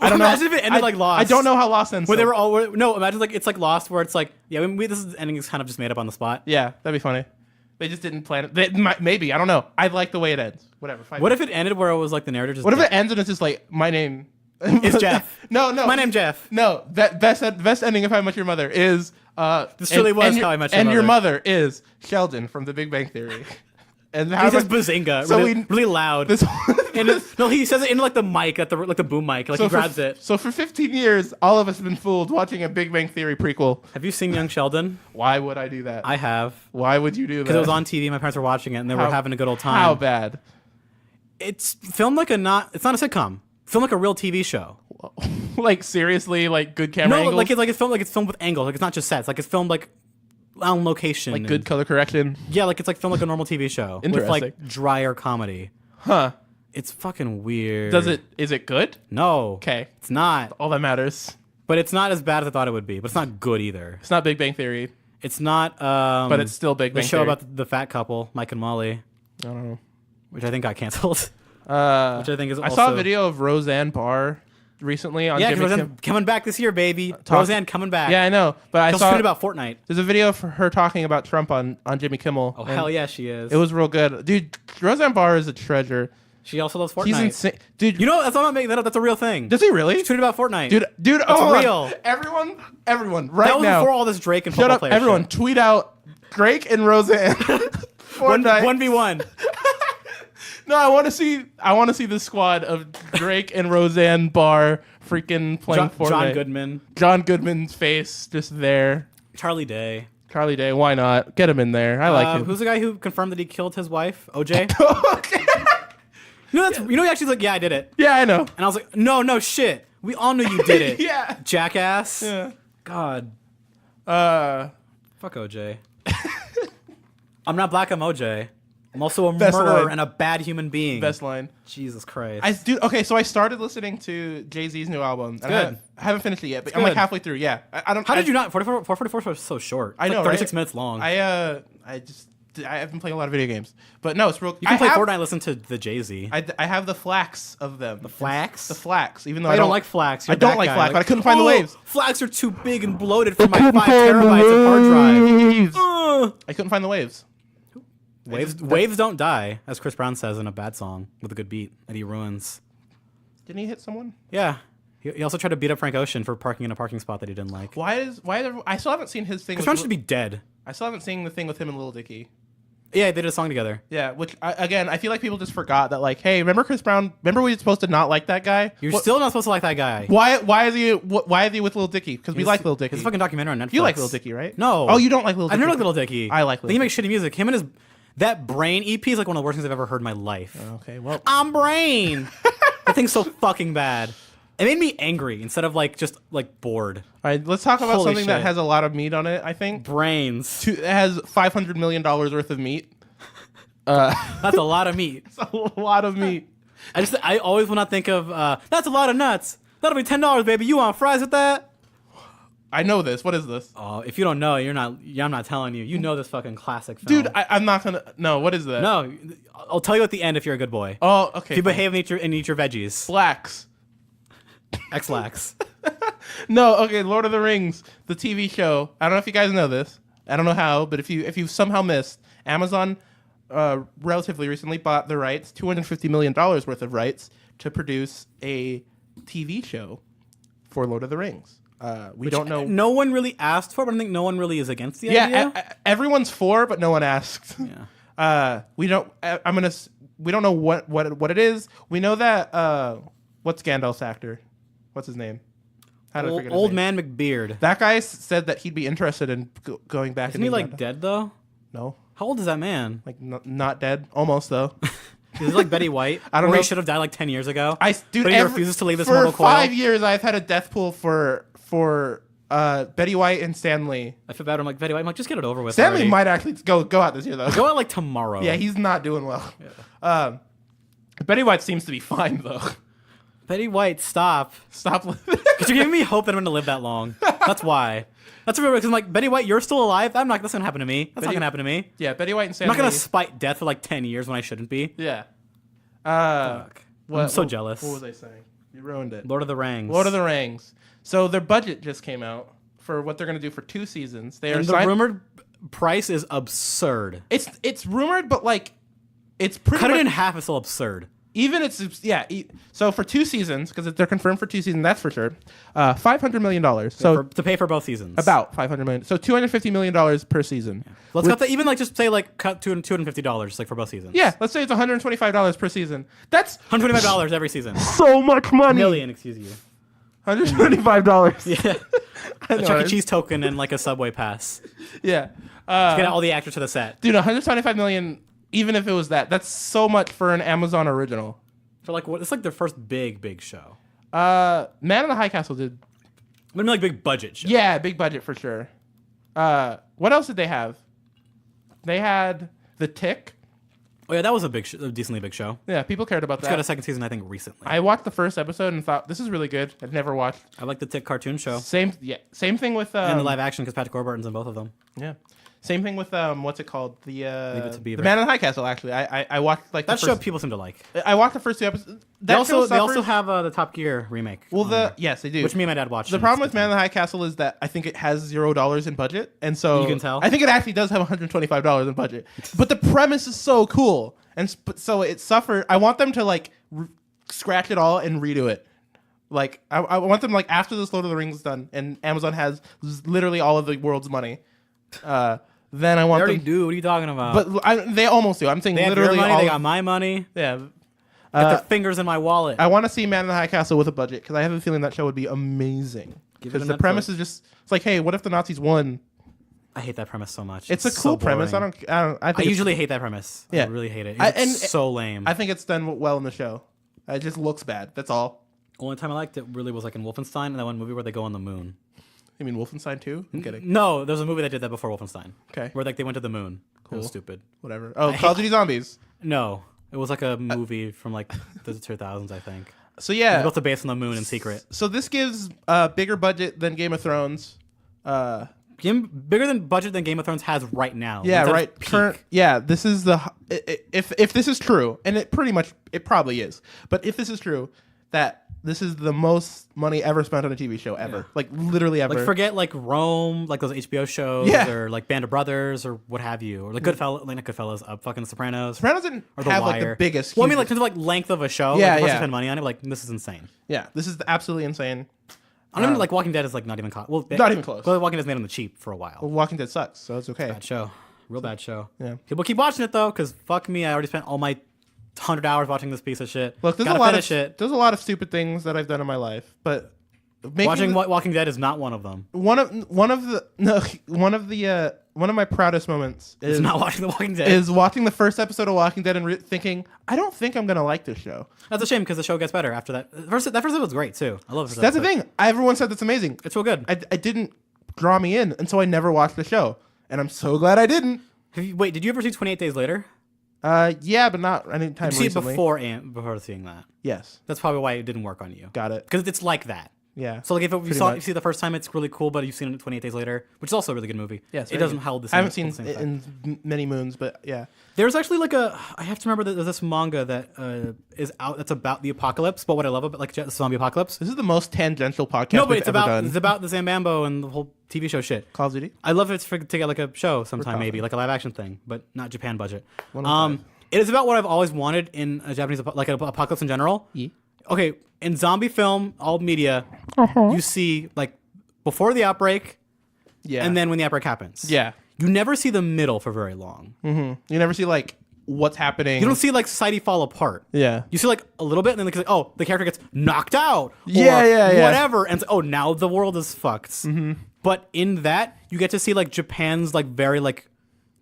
[SPEAKER 3] I don't know.
[SPEAKER 2] Imagine if it ended like Lost.
[SPEAKER 3] I don't know how Lost ends.
[SPEAKER 2] Where they
[SPEAKER 3] though.
[SPEAKER 2] were all no. Imagine like it's like Lost, where it's like this is ending is kind of just made up on the spot.
[SPEAKER 3] Yeah, that'd be funny. They just didn't plan it. Maybe I don't know. I like the way it ends. Whatever. Fine.
[SPEAKER 2] What if it ended where it was like the narrator just?
[SPEAKER 3] What if it ends and it's just like my name
[SPEAKER 2] It's Jeff.
[SPEAKER 3] No.
[SPEAKER 2] My name's Jeff.
[SPEAKER 3] No, that best ending of How I Met Your Mother is
[SPEAKER 2] This truly was How I Met Your
[SPEAKER 3] and your
[SPEAKER 2] Mother.
[SPEAKER 3] mother is Sheldon from The Big Bang Theory. And how
[SPEAKER 2] He says bazinga,
[SPEAKER 3] So
[SPEAKER 2] really loud.
[SPEAKER 3] this
[SPEAKER 2] And no, he says it in like the mic, like the boom mic, like he grabs it.
[SPEAKER 3] So for 15 years, all of us have been fooled watching a Big Bang Theory prequel.
[SPEAKER 2] Have you seen Young Sheldon?
[SPEAKER 3] Why would I do that?
[SPEAKER 2] I have.
[SPEAKER 3] Why would you do that?
[SPEAKER 2] Because it was on TV, my parents were watching it, and they were having a good old time.
[SPEAKER 3] How bad?
[SPEAKER 2] It's filmed like it's not a sitcom. It's filmed like a real TV show.
[SPEAKER 3] Like seriously, like good camera
[SPEAKER 2] No,
[SPEAKER 3] angles?
[SPEAKER 2] it's filmed with angles. Like it's not just sets. Like it's filmed like on location.
[SPEAKER 3] like good color correction.
[SPEAKER 2] Yeah, like it's like filmed like a normal TV show with
[SPEAKER 3] Interesting.
[SPEAKER 2] like drier comedy.
[SPEAKER 3] Huh.
[SPEAKER 2] It's fucking weird.
[SPEAKER 3] Is it good?
[SPEAKER 2] No.
[SPEAKER 3] Okay.
[SPEAKER 2] It's not.
[SPEAKER 3] All that matters.
[SPEAKER 2] But it's not as bad as I thought it would be. But it's not good either.
[SPEAKER 3] It's not Big Bang Theory,
[SPEAKER 2] It's not.
[SPEAKER 3] but it's still Big
[SPEAKER 2] the
[SPEAKER 3] Bang
[SPEAKER 2] show
[SPEAKER 3] Theory.
[SPEAKER 2] about the fat couple, Mike and Molly,
[SPEAKER 3] I don't know.
[SPEAKER 2] which I think got canceled.
[SPEAKER 3] Which
[SPEAKER 2] I think is
[SPEAKER 3] I saw a
[SPEAKER 2] also-
[SPEAKER 3] video of Roseanne Barr recently on
[SPEAKER 2] Yeah,
[SPEAKER 3] Jimmy
[SPEAKER 2] because
[SPEAKER 3] Kimmel.
[SPEAKER 2] coming back this year, baby. Roseanne coming back.
[SPEAKER 3] Yeah, I know, but I
[SPEAKER 2] She'll
[SPEAKER 3] saw
[SPEAKER 2] tweet about Fortnite.
[SPEAKER 3] there's a video of her talking about Trump on Jimmy Kimmel.
[SPEAKER 2] Oh
[SPEAKER 3] and
[SPEAKER 2] hell yeah, she is.
[SPEAKER 3] It was real good, dude. Roseanne Barr is a treasure.
[SPEAKER 2] She also loves Fortnite.
[SPEAKER 3] He's insane, dude.
[SPEAKER 2] You know, that's I'm not making that up. That's a real thing.
[SPEAKER 3] Does he really?
[SPEAKER 2] She tweeted about Fortnite.
[SPEAKER 3] Dude,
[SPEAKER 2] That's
[SPEAKER 3] oh,
[SPEAKER 2] real.
[SPEAKER 3] Everyone, right
[SPEAKER 2] that was
[SPEAKER 3] now.
[SPEAKER 2] before all this Drake and
[SPEAKER 3] Shut
[SPEAKER 2] football
[SPEAKER 3] up,
[SPEAKER 2] player
[SPEAKER 3] everyone.
[SPEAKER 2] shit.
[SPEAKER 3] Tweet out Drake and Roseanne. Fortnite.
[SPEAKER 2] 1v1.
[SPEAKER 3] No, I want to see the squad of Drake and Roseanne Barr freaking playing Fortnite.
[SPEAKER 2] John Goodman.
[SPEAKER 3] John Goodman's face just there.
[SPEAKER 2] Charlie Day.
[SPEAKER 3] Charlie Day, why not? Get him in there. I like him.
[SPEAKER 2] Who's the guy who confirmed that he killed his wife? OJ? He actually was like, yeah, I did it.
[SPEAKER 3] Yeah, I know.
[SPEAKER 2] And I was like, no, shit. We all knew you did it.
[SPEAKER 3] Yeah.
[SPEAKER 2] Jackass.
[SPEAKER 3] Yeah.
[SPEAKER 2] God.
[SPEAKER 3] Uh,
[SPEAKER 2] Fuck OJ. I'm not black, I'm OJ. I'm also a
[SPEAKER 3] Best
[SPEAKER 2] murderer
[SPEAKER 3] line.
[SPEAKER 2] and a bad human being.
[SPEAKER 3] best line.
[SPEAKER 2] Jesus Christ.
[SPEAKER 3] Okay, so I started listening to Jay-Z's new album. And
[SPEAKER 2] good.
[SPEAKER 3] I haven't finished it yet, but
[SPEAKER 2] It's
[SPEAKER 3] I'm like
[SPEAKER 2] good.
[SPEAKER 3] halfway through. Yeah. I don't.
[SPEAKER 2] How did you not? 444 was so short. It's
[SPEAKER 3] I know,
[SPEAKER 2] like 36
[SPEAKER 3] right?
[SPEAKER 2] minutes long.
[SPEAKER 3] I've been playing a lot of video games, but no, it's real.
[SPEAKER 2] you can play Fortnite and listen to the Jay-Z.
[SPEAKER 3] I have the flax of them. The
[SPEAKER 2] flax?
[SPEAKER 3] The flax, even though
[SPEAKER 2] I don't like flax. You're
[SPEAKER 3] I don't
[SPEAKER 2] that
[SPEAKER 3] like
[SPEAKER 2] guy.
[SPEAKER 3] flax, but I couldn't find the waves.
[SPEAKER 2] Flax are too big and bloated for my 5 terabytes of hard drive.
[SPEAKER 3] I couldn't find the waves.
[SPEAKER 2] Waves don't die, as Chris Brown says in a bad song with a good beat that he ruins.
[SPEAKER 3] Didn't he hit someone?
[SPEAKER 2] Yeah. He also tried to beat up Frank Ocean for parking in a parking spot that he didn't like.
[SPEAKER 3] I still haven't seen his thing.
[SPEAKER 2] Chris Brown should be dead.
[SPEAKER 3] I still haven't seen the thing with him and Lil Dicky.
[SPEAKER 2] Yeah, they did a song together.
[SPEAKER 3] Yeah, which I feel like people just forgot that. Like, hey, remember Chris Brown? Remember we were supposed to not like that guy?
[SPEAKER 2] You're still not supposed to like that guy.
[SPEAKER 3] Why is he with Lil Dicky? Because we like Lil Dicky.
[SPEAKER 2] It's a fucking documentary on Netflix.
[SPEAKER 3] You like Lil Dicky, right?
[SPEAKER 2] No.
[SPEAKER 3] Oh, you don't like Lil Dicky?
[SPEAKER 2] I've never liked Lil Dicky.
[SPEAKER 3] I like Lil
[SPEAKER 2] He makes shitty music. Him and his... That Brain EP is like one of the worst things I've ever heard in my life.
[SPEAKER 3] Okay, well,
[SPEAKER 2] I'm Brain. That thing's so fucking bad. It made me angry instead of like just like bored.
[SPEAKER 3] all right. Let's talk about
[SPEAKER 2] Holy
[SPEAKER 3] something that
[SPEAKER 2] shit.
[SPEAKER 3] has a lot of meat on it. I think
[SPEAKER 2] Brains.
[SPEAKER 3] it has $500 million worth of meat.
[SPEAKER 2] That's a lot of meat.
[SPEAKER 3] It's a lot of meat.
[SPEAKER 2] I always want to think of that's a lot of nuts. That'll be $10, baby. You want fries with that?
[SPEAKER 3] I know this. What is this?
[SPEAKER 2] Oh, if you don't know, you're not. I'm not telling you. You know this fucking classic film,
[SPEAKER 3] Dude, I'm not gonna. No, what is that?
[SPEAKER 2] No, I'll tell you at the end if you're a good boy.
[SPEAKER 3] Oh, okay.
[SPEAKER 2] If you behave and eat your veggies.
[SPEAKER 3] Blacks.
[SPEAKER 2] X-lax.
[SPEAKER 3] No, okay, Lord of the Rings, the TV show. I don't know if you guys know this. I don't know how, but if you somehow missed, Amazon relatively recently bought the rights, $250 million worth of rights, to produce a TV show for Lord of the Rings. We don't know.
[SPEAKER 2] No one really asked for it, but I think no one really is against the idea.
[SPEAKER 3] Everyone's for, but no one asked.
[SPEAKER 2] Yeah.
[SPEAKER 3] We don't. We don't know what it is. We know that. What's Gandalf's actor? What's his name? How did I forget his
[SPEAKER 2] Old
[SPEAKER 3] name?
[SPEAKER 2] man McBeard.
[SPEAKER 3] That guy said that he'd be interested in going back.
[SPEAKER 2] Isn't he like dead though?
[SPEAKER 3] No.
[SPEAKER 2] How old is that man?
[SPEAKER 3] Like not dead. Almost though.
[SPEAKER 2] Is it like Betty White?
[SPEAKER 3] I don't know.
[SPEAKER 2] He should have died like 10 years ago.
[SPEAKER 3] Dude,
[SPEAKER 2] but he refuses to leave this
[SPEAKER 3] for
[SPEAKER 2] mortal coil.
[SPEAKER 3] 5 years, I've had a death pool for Betty White and Stanley.
[SPEAKER 2] I feel bad. I'm like, Betty White. I'm like, just get it over with.
[SPEAKER 3] Stanley
[SPEAKER 2] already.
[SPEAKER 3] might actually go out this year though.
[SPEAKER 2] Go out like tomorrow.
[SPEAKER 3] Yeah, he's not doing well. Yeah. Betty White seems to be fine though.
[SPEAKER 2] Betty White, stop.
[SPEAKER 3] Stop living.
[SPEAKER 2] Because you're giving me hope that I'm going to live that long. That's why. That's real. Because I'm like, Betty White, you're still alive? That's going to happen to me. That's not going to happen to me.
[SPEAKER 3] Yeah, Betty White and
[SPEAKER 2] I'm
[SPEAKER 3] Stanley.
[SPEAKER 2] not going to spite death for like 10 years when I shouldn't be.
[SPEAKER 3] Yeah.
[SPEAKER 2] Fuck. I'm so jealous.
[SPEAKER 3] What was I saying? You ruined it.
[SPEAKER 2] Lord of the Rings.
[SPEAKER 3] Lord of the Rings. So their budget just came out for what they're going to do for 2 seasons. They are
[SPEAKER 2] And the rumored price is absurd.
[SPEAKER 3] It's rumored, but like it's pretty
[SPEAKER 2] Cut
[SPEAKER 3] much,
[SPEAKER 2] it in half, it's still absurd.
[SPEAKER 3] even it's so for 2 seasons, because they're confirmed for 2 seasons, that's for sure. $500 million. So
[SPEAKER 2] to pay for both seasons.
[SPEAKER 3] about $500 million. So $250 million per season.
[SPEAKER 2] Yeah. Let's cut that. Even like just say like cut $250 just like for both seasons.
[SPEAKER 3] Yeah, let's say it's $125 per season. That's
[SPEAKER 2] $125 every season.
[SPEAKER 3] so much money.
[SPEAKER 2] Million, excuse you.
[SPEAKER 3] $125.
[SPEAKER 2] Yeah.
[SPEAKER 3] I
[SPEAKER 2] A
[SPEAKER 3] know,
[SPEAKER 2] Chuck E.
[SPEAKER 3] right?
[SPEAKER 2] Cheese token and like a subway pass.
[SPEAKER 3] Yeah.
[SPEAKER 2] Get all the actors to the set.
[SPEAKER 3] Dude, $125 million. Even if it was that's so much for an Amazon original.
[SPEAKER 2] For like what? It's like their first big show.
[SPEAKER 3] Man in the High Castle did.
[SPEAKER 2] But I mean, like big budget show.
[SPEAKER 3] Yeah, big budget for sure. What else did they have? They had The Tick.
[SPEAKER 2] Oh yeah, that was a decently big show.
[SPEAKER 3] Yeah, people cared about
[SPEAKER 2] It's got a
[SPEAKER 3] that.
[SPEAKER 2] second season, I think, recently.
[SPEAKER 3] I watched the first episode and thought this is really good. I've never watched.
[SPEAKER 2] I like the Tick cartoon show
[SPEAKER 3] Same thing with
[SPEAKER 2] and the live action because Patrick Warburton's in both of them.
[SPEAKER 3] Yeah. Same thing with what's it called? The
[SPEAKER 2] It to Beaver.
[SPEAKER 3] the Man in the High Castle. Actually, I watched like
[SPEAKER 2] That
[SPEAKER 3] the
[SPEAKER 2] show
[SPEAKER 3] first,
[SPEAKER 2] people seem to like.
[SPEAKER 3] I watched the first 2 episodes.
[SPEAKER 2] They
[SPEAKER 3] That
[SPEAKER 2] also
[SPEAKER 3] show suffers-
[SPEAKER 2] have the Top Gear remake.
[SPEAKER 3] well
[SPEAKER 2] on there,
[SPEAKER 3] yes they do.
[SPEAKER 2] which me and my dad watched.
[SPEAKER 3] The
[SPEAKER 2] and
[SPEAKER 3] problem
[SPEAKER 2] it's
[SPEAKER 3] with Man in the High Castle is that I think it has $0 in budget, and so
[SPEAKER 2] You can tell?
[SPEAKER 3] I think it actually does have $125 in budget. But the premise is so cool, and so it suffered. I want them to like scratch it all and redo it. Like I want them like after this Lord of the Rings is done, and Amazon has literally all of the world's money. Then I
[SPEAKER 2] They
[SPEAKER 3] want
[SPEAKER 2] already
[SPEAKER 3] them.
[SPEAKER 2] do. What are you talking about?
[SPEAKER 3] But they almost do. I'm saying
[SPEAKER 2] they have
[SPEAKER 3] literally
[SPEAKER 2] your money.
[SPEAKER 3] all.
[SPEAKER 2] They got my money.
[SPEAKER 3] Yeah.
[SPEAKER 2] Got their fingers in my wallet.
[SPEAKER 3] I want to see Man in the High Castle with a budget because I have a feeling that show would be amazing.
[SPEAKER 2] Give it
[SPEAKER 3] Because
[SPEAKER 2] a
[SPEAKER 3] the premise
[SPEAKER 2] Netflix.
[SPEAKER 3] is just it's like, hey, what if the Nazis won?
[SPEAKER 2] I hate that premise so much.
[SPEAKER 3] It's a
[SPEAKER 2] so
[SPEAKER 3] cool premise.
[SPEAKER 2] boring.
[SPEAKER 3] I
[SPEAKER 2] I
[SPEAKER 3] think it's-
[SPEAKER 2] usually hate that premise.
[SPEAKER 3] Yeah.
[SPEAKER 2] I really hate it.
[SPEAKER 3] I-
[SPEAKER 2] It's
[SPEAKER 3] and-
[SPEAKER 2] so lame.
[SPEAKER 3] I think it's done well in the show. It just looks bad. That's all.
[SPEAKER 2] Only time I liked it really was like in Wolfenstein and that one movie where they go on the moon.
[SPEAKER 3] You mean Wolfenstein 2? I'm kidding.
[SPEAKER 2] No, there's a movie that did that before Wolfenstein.
[SPEAKER 3] Okay.
[SPEAKER 2] Where like they went to the moon. It
[SPEAKER 3] Cool.
[SPEAKER 2] was stupid.
[SPEAKER 3] Whatever. Oh, Call of Duty Zombies.
[SPEAKER 2] No, it was like a movie from like the 2000s, I think.
[SPEAKER 3] So
[SPEAKER 2] They
[SPEAKER 3] yeah.
[SPEAKER 2] built a base on the moon in secret.
[SPEAKER 3] So this gives bigger budget than Game of Thrones.
[SPEAKER 2] Bigger than budget than Game of Thrones has right now.
[SPEAKER 3] Yeah,
[SPEAKER 2] It's at
[SPEAKER 3] right.
[SPEAKER 2] its peak.
[SPEAKER 3] This is the if this is true, and it probably is. But if this is true, that this is the most money ever spent on a TV show ever,
[SPEAKER 2] Yeah.
[SPEAKER 3] like literally ever.
[SPEAKER 2] Like forget like Rome, like those HBO shows,
[SPEAKER 3] Yeah.
[SPEAKER 2] or like Band of Brothers, or what have you, or like Goodfellas, like not Goodfellas, fucking Sopranos,
[SPEAKER 3] Sopranos didn't
[SPEAKER 2] or The
[SPEAKER 3] have
[SPEAKER 2] Wire.
[SPEAKER 3] like the biggest.
[SPEAKER 2] Well, I mean, like
[SPEAKER 3] huge-
[SPEAKER 2] in terms of like length of a show,
[SPEAKER 3] Yeah,
[SPEAKER 2] like, the person
[SPEAKER 3] yeah.
[SPEAKER 2] spend money on it, like this is insane.
[SPEAKER 3] yeah, this is absolutely insane.
[SPEAKER 2] I don't even like Walking Dead is like not even
[SPEAKER 3] Not even close.
[SPEAKER 2] Well, Walking Dead's made on the cheap for a while.
[SPEAKER 3] Walking Dead sucks, so it's okay.
[SPEAKER 2] Bad show, real bad show.
[SPEAKER 3] Yeah.
[SPEAKER 2] People keep watching it though, because fuck me, I already spent all my 100 hours watching this piece of shit.
[SPEAKER 3] Look, there's
[SPEAKER 2] Gotta
[SPEAKER 3] a lot
[SPEAKER 2] finish
[SPEAKER 3] of
[SPEAKER 2] it.
[SPEAKER 3] there's a lot of stupid things that I've done in my life, but
[SPEAKER 2] Watching Walking Dead is not one of them.
[SPEAKER 3] one of my proudest moments
[SPEAKER 2] It's
[SPEAKER 3] is
[SPEAKER 2] not watching The Walking Dead.
[SPEAKER 3] is watching the first episode of Walking Dead and thinking, I don't think I'm gonna like this show.
[SPEAKER 2] That's a shame because the show gets better after that. That first episode was great too. I love it.
[SPEAKER 3] That's the thing. Everyone said that's amazing.
[SPEAKER 2] It's real good.
[SPEAKER 3] I didn't draw me in, and so I never watched the show, and I'm so glad I didn't.
[SPEAKER 2] Wait, did you ever see 28 Days Later?
[SPEAKER 3] Yeah, but not anytime
[SPEAKER 2] Did you see it
[SPEAKER 3] recently.
[SPEAKER 2] before seeing that?
[SPEAKER 3] Yes,
[SPEAKER 2] That's probably why it didn't work on you.
[SPEAKER 3] got it.
[SPEAKER 2] Because it's like that.
[SPEAKER 3] Yeah.
[SPEAKER 2] So like if you
[SPEAKER 3] Pretty
[SPEAKER 2] saw
[SPEAKER 3] much.
[SPEAKER 2] you see it the first time, it's really cool, but you've seen it 28 days later, which is also a really good movie.
[SPEAKER 3] Yeah, it's
[SPEAKER 2] it
[SPEAKER 3] very
[SPEAKER 2] doesn't
[SPEAKER 3] good.
[SPEAKER 2] hold the
[SPEAKER 3] I
[SPEAKER 2] same.
[SPEAKER 3] haven't seen
[SPEAKER 2] the same
[SPEAKER 3] it
[SPEAKER 2] effect.
[SPEAKER 3] in many moons, but yeah.
[SPEAKER 2] There's actually like I have to remember that there's this manga that is out that's about the apocalypse. But what I love about like the zombie apocalypse.
[SPEAKER 3] This is the most tangential podcast
[SPEAKER 2] No, but
[SPEAKER 3] we've
[SPEAKER 2] it's
[SPEAKER 3] ever
[SPEAKER 2] about
[SPEAKER 3] done.
[SPEAKER 2] it's about the Zambambo and the whole TV show shit.
[SPEAKER 3] Call of Duty.
[SPEAKER 2] I love it to get like a show sometime,
[SPEAKER 3] confident.
[SPEAKER 2] maybe like a live action thing, but not Japan budget.
[SPEAKER 3] 105.
[SPEAKER 2] It is about what I've always wanted in a Japanese like an apocalypse in general.
[SPEAKER 3] Yeah.
[SPEAKER 2] Okay, in zombie film, all media, you see like before the outbreak,
[SPEAKER 3] Yeah.
[SPEAKER 2] and then when the outbreak happens.
[SPEAKER 3] Yeah.
[SPEAKER 2] You never see the middle for very long.
[SPEAKER 3] You never see like what's happening.
[SPEAKER 2] You don't see like society fall apart.
[SPEAKER 3] Yeah.
[SPEAKER 2] You see like a little bit, and then like oh, the character gets knocked out, or
[SPEAKER 3] Yeah.
[SPEAKER 2] whatever, and it's like, oh, now the world is fucked. But in that, you get to see like Japan's like very like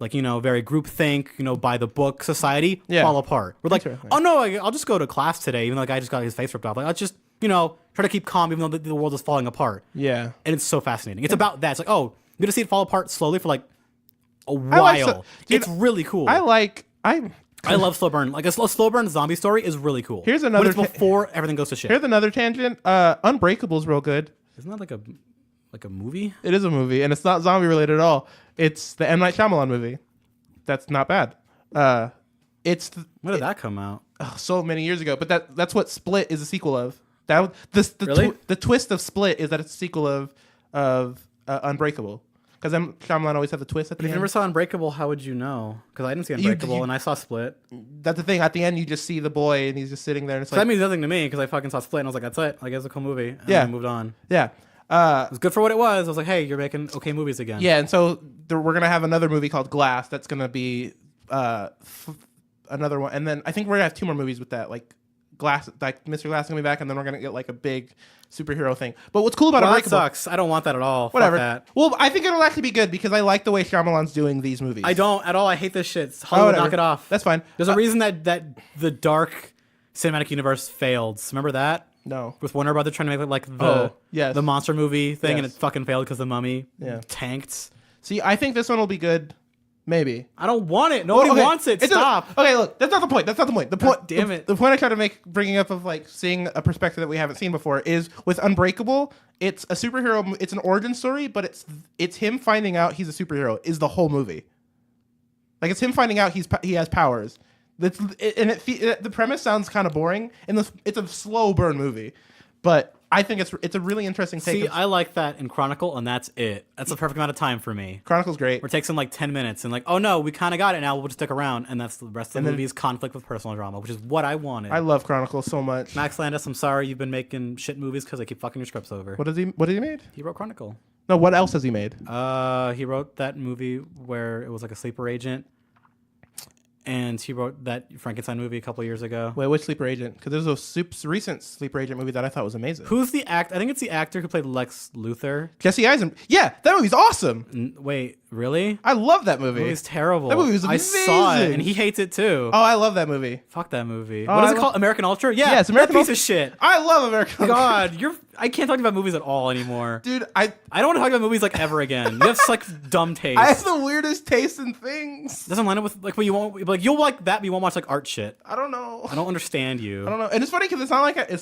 [SPEAKER 2] very groupthink, by the book society fall apart. We're like,
[SPEAKER 3] Interesting.
[SPEAKER 2] oh no, I'll just go to class today, even though the guy just got his face ripped off. Like I'll just try to keep calm, even though the world is falling apart.
[SPEAKER 3] Yeah.
[SPEAKER 2] And it's so fascinating. It's about that. It's like, oh, you're gonna see it fall apart slowly for like a
[SPEAKER 3] I
[SPEAKER 2] while.
[SPEAKER 3] like dude,
[SPEAKER 2] it's really cool.
[SPEAKER 3] I
[SPEAKER 2] love slow burn. Like a slow burn zombie story is really cool.
[SPEAKER 3] Here's
[SPEAKER 2] But
[SPEAKER 3] another
[SPEAKER 2] it's before everything goes to shit.
[SPEAKER 3] Here's another tangent. Unbreakable's real good.
[SPEAKER 2] Isn't that like a movie?
[SPEAKER 3] It is a movie, and it's not zombie related at all. It's the M. Night Shyamalan movie. That's not bad.
[SPEAKER 2] When did that come out?
[SPEAKER 3] So many years ago, but that's what Split is a sequel of.
[SPEAKER 2] Really?
[SPEAKER 3] The twist of Split is that it's a sequel of Unbreakable. Because Shyamalan always have the twist at the
[SPEAKER 2] If you
[SPEAKER 3] end.
[SPEAKER 2] never saw Unbreakable, how would you know? Because I didn't see Unbreakable, and I saw Split.
[SPEAKER 3] That's the thing. At the end, you just see the boy, and he's just sitting there, and it's
[SPEAKER 2] So
[SPEAKER 3] like,
[SPEAKER 2] that means nothing to me, because I fucking saw Split, and I was like, that's it. Like, it's a cool movie. And
[SPEAKER 3] Yeah.
[SPEAKER 2] then I moved on.
[SPEAKER 3] yeah.
[SPEAKER 2] It was good for what it was. I was like, hey, you're making okay movies again.
[SPEAKER 3] Yeah, and so we're gonna have another movie called Glass. That's gonna be another one, and then I think we're gonna have 2 more movies with that, like Glass, like Mr. Glass is gonna be back, and then we're gonna get like a big superhero thing. But what's cool about
[SPEAKER 2] Well, that
[SPEAKER 3] Unbreakable?
[SPEAKER 2] sucks. I don't want that at all.
[SPEAKER 3] Whatever.
[SPEAKER 2] Fuck that.
[SPEAKER 3] Well, I think it'll actually be good because I like the way Shyamalan's doing these movies.
[SPEAKER 2] I don't at all. I hate this shit. Hollywood,
[SPEAKER 3] whatever.
[SPEAKER 2] knock it off.
[SPEAKER 3] That's fine.
[SPEAKER 2] There's a reason that the dark cinematic universe failed. Remember that?
[SPEAKER 3] No.
[SPEAKER 2] With Warner Brothers trying to make it like
[SPEAKER 3] yes.
[SPEAKER 2] the monster movie thing, and it
[SPEAKER 3] Yes.
[SPEAKER 2] fucking failed because the Mummy
[SPEAKER 3] Yeah.
[SPEAKER 2] tanked.
[SPEAKER 3] See, I think this one will be good. Maybe.
[SPEAKER 2] I don't want it. Nobody
[SPEAKER 3] Okay,
[SPEAKER 2] wants it.
[SPEAKER 3] doesn't-
[SPEAKER 2] Stop.
[SPEAKER 3] Okay, look, that's not the point. That's not the point. The point.
[SPEAKER 2] damn it.
[SPEAKER 3] The point I try to make, bringing up of like seeing a perspective that we haven't seen before, is with Unbreakable. It's a superhero. It's an origin story, but it's him finding out he's a superhero. Is the whole movie. Like it's him finding out he has powers. The premise sounds kind of boring, and it's a slow burn movie, but I think it's a really interesting take.
[SPEAKER 2] See, I like that in Chronicle, and that's it. That's the perfect amount of time for me.
[SPEAKER 3] Chronicle's great.
[SPEAKER 2] Where it takes them like 10 minutes, and like, oh no, we kind of got it now. We'll just stick around, and that's the rest of the movie's conflict with personal drama, which is what I wanted.
[SPEAKER 3] I love Chronicle so much.
[SPEAKER 2] Max Landis, I'm sorry you've been making shit movies because I keep fucking your scripts over.
[SPEAKER 3] What did he made?
[SPEAKER 2] He wrote Chronicle.
[SPEAKER 3] No, what else has he made?
[SPEAKER 2] He wrote that movie where it was like a sleeper agent, and he wrote that Frankenstein movie a couple years ago.
[SPEAKER 3] Wait, which sleeper agent? Because there's a recent sleeper agent movie that I thought was amazing.
[SPEAKER 2] Who's the act? I think it's the actor who played Lex Luthor.
[SPEAKER 3] Jesse Eisenberg. Yeah, that movie's awesome.
[SPEAKER 2] Wait, really?
[SPEAKER 3] I love that movie.
[SPEAKER 2] That movie's terrible.
[SPEAKER 3] That movie was
[SPEAKER 2] I saw it,
[SPEAKER 3] amazing.
[SPEAKER 2] and he hates it too.
[SPEAKER 3] Oh, I love that movie.
[SPEAKER 2] Fuck that movie.
[SPEAKER 3] Oh,
[SPEAKER 2] What is
[SPEAKER 3] I
[SPEAKER 2] it called? American Ultra? Yeah,
[SPEAKER 3] Yeah, it's American
[SPEAKER 2] that piece
[SPEAKER 3] Ultra.
[SPEAKER 2] of shit.
[SPEAKER 3] I love American.
[SPEAKER 2] God, I can't talk about movies at all anymore.
[SPEAKER 3] Dude,
[SPEAKER 2] I don't want to talk about movies like ever again. You have like dumb taste.
[SPEAKER 3] I have the weirdest taste in things.
[SPEAKER 2] Doesn't line up with like what you want. Like you'll like that, but you won't watch like art shit.
[SPEAKER 3] I don't know.
[SPEAKER 2] I don't understand you.
[SPEAKER 3] I don't know. And it's funny because it's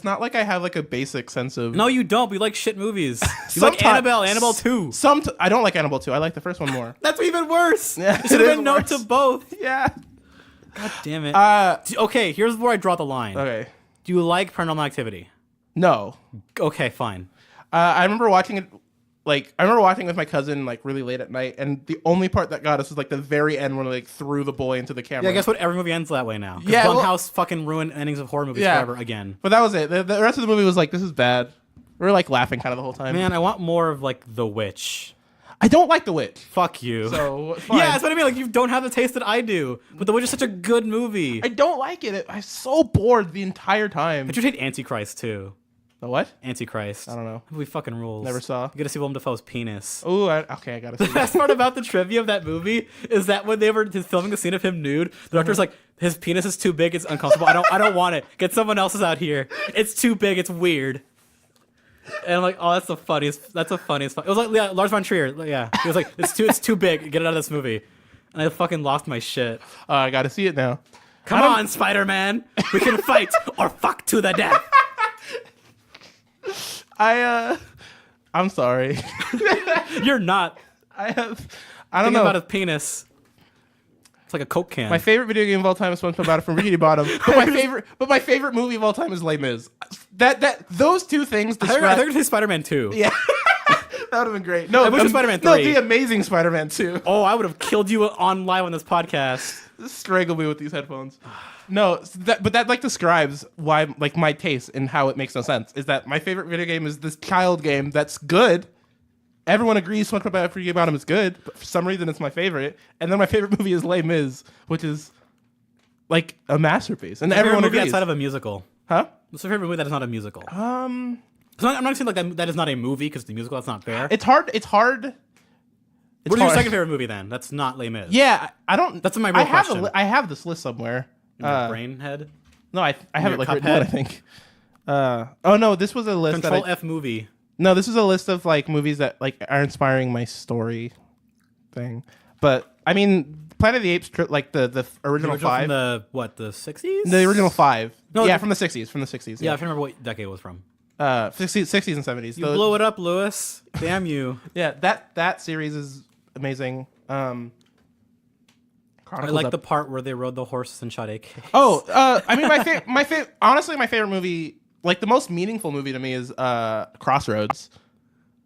[SPEAKER 3] not like I have like a basic sense of.
[SPEAKER 2] No, you don't. We like shit movies. You like Annabelle 2.
[SPEAKER 3] I don't like Annabelle 2. I like the first one more.
[SPEAKER 2] That's even worse.
[SPEAKER 3] Yeah,
[SPEAKER 2] It should
[SPEAKER 3] it
[SPEAKER 2] have
[SPEAKER 3] is
[SPEAKER 2] been no
[SPEAKER 3] worse.
[SPEAKER 2] to both.
[SPEAKER 3] Yeah.
[SPEAKER 2] God damn it. Okay, here's where I draw the line.
[SPEAKER 3] Okay.
[SPEAKER 2] Do you like Paranormal Activity?
[SPEAKER 3] No.
[SPEAKER 2] Okay, fine.
[SPEAKER 3] I remember watching it. Like I remember watching with my cousin like really late at night, and the only part that got us was like the very end when they like threw the boy into the camera.
[SPEAKER 2] Yeah, guess what? Every movie ends that way now.
[SPEAKER 3] Yeah, well-
[SPEAKER 2] Blumhouse fucking ruined endings of horror movies
[SPEAKER 3] Yeah.
[SPEAKER 2] forever again.
[SPEAKER 3] But that was it. The rest of the movie was like, this is bad. We were like laughing kind of the whole time.
[SPEAKER 2] Man, I want more of like The Witch.
[SPEAKER 3] I don't like The Witch.
[SPEAKER 2] Fuck you.
[SPEAKER 3] So fine.
[SPEAKER 2] Yeah, that's what I mean. Like you don't have the taste that I do. But The Witch is such a good movie.
[SPEAKER 3] I don't like it. I'm so bored the entire time.
[SPEAKER 2] But you hate Antichrist too.
[SPEAKER 3] The what?
[SPEAKER 2] Antichrist.
[SPEAKER 3] I don't know.
[SPEAKER 2] That movie fucking rules.
[SPEAKER 3] Never saw.
[SPEAKER 2] You gotta see Willem Dafoe's penis.
[SPEAKER 3] Oh, okay, I gotta see
[SPEAKER 2] The
[SPEAKER 3] that.
[SPEAKER 2] best part about the trivia of that movie is that when they were filming a scene of him nude, the director's like, his penis is too big, it's uncomfortable. I don't want it. Get someone else's out here. It's too big, it's weird. And I'm like, oh, that's the funniest. That's the funniest. It was like Lars von Trier. Yeah, he was like, it's too big. Get it out of this movie. And I fucking lost my shit.
[SPEAKER 3] I gotta see it now.
[SPEAKER 2] Come on, Spider-Man. We can fight or fuck to the death.
[SPEAKER 3] I'm sorry.
[SPEAKER 2] You're not.
[SPEAKER 3] I don't
[SPEAKER 2] Thinking
[SPEAKER 3] know.
[SPEAKER 2] about his penis. It's like a Coke can.
[SPEAKER 3] My favorite video game of all time is SpongeBob Battle from Bikini Bottom. But my favorite movie of all time is Les Mis. Those two things
[SPEAKER 2] I
[SPEAKER 3] describe.
[SPEAKER 2] thought you were going to say Spider-Man 2.
[SPEAKER 3] Yeah. That would have been great. No,
[SPEAKER 2] I wish it was Spider-Man
[SPEAKER 3] No,
[SPEAKER 2] 3.
[SPEAKER 3] the Amazing Spider-Man 2.
[SPEAKER 2] Oh, I would have killed you on live on this podcast.
[SPEAKER 3] Strangle me with these headphones. No, but that like describes why like my taste and how it makes no sense. Is that my favorite video game is this child game that's good. Everyone agrees SpongeBob Battle for Bikini Bottom is good, but for some reason it's my favorite. And then my favorite movie is Les Mis, which is like a masterpiece, and everyone
[SPEAKER 2] movie
[SPEAKER 3] agrees.
[SPEAKER 2] outside of a musical.
[SPEAKER 3] Huh?
[SPEAKER 2] What's your favorite movie that is not a musical? I'm not saying like that is not a movie because the musical that's not fair.
[SPEAKER 3] It's hard.
[SPEAKER 2] What is your second favorite movie then? That's not Les Mis.
[SPEAKER 3] Yeah, I don't.
[SPEAKER 2] That's my real question.
[SPEAKER 3] I have this list somewhere.
[SPEAKER 2] In your brain head.
[SPEAKER 3] No, I have it like written down, I think. No, this was a list.
[SPEAKER 2] Control F movie.
[SPEAKER 3] No, this is a list of like movies that like are inspiring my story thing. But I mean, Planet of the Apes, like the original five.
[SPEAKER 2] From the 60s?
[SPEAKER 3] The original five.
[SPEAKER 2] No,
[SPEAKER 3] yeah, from the 60s. From the 60s.
[SPEAKER 2] Yeah, I can't remember what decade it was from.
[SPEAKER 3] 60s and 70s.
[SPEAKER 2] You blow it up, Lewis. Damn you.
[SPEAKER 3] Yeah, that series is amazing.
[SPEAKER 2] I like the part where they rode the horses and shot AKs.
[SPEAKER 3] Oh, I mean, honestly, my favorite movie, like the most meaningful movie to me is Crossroads.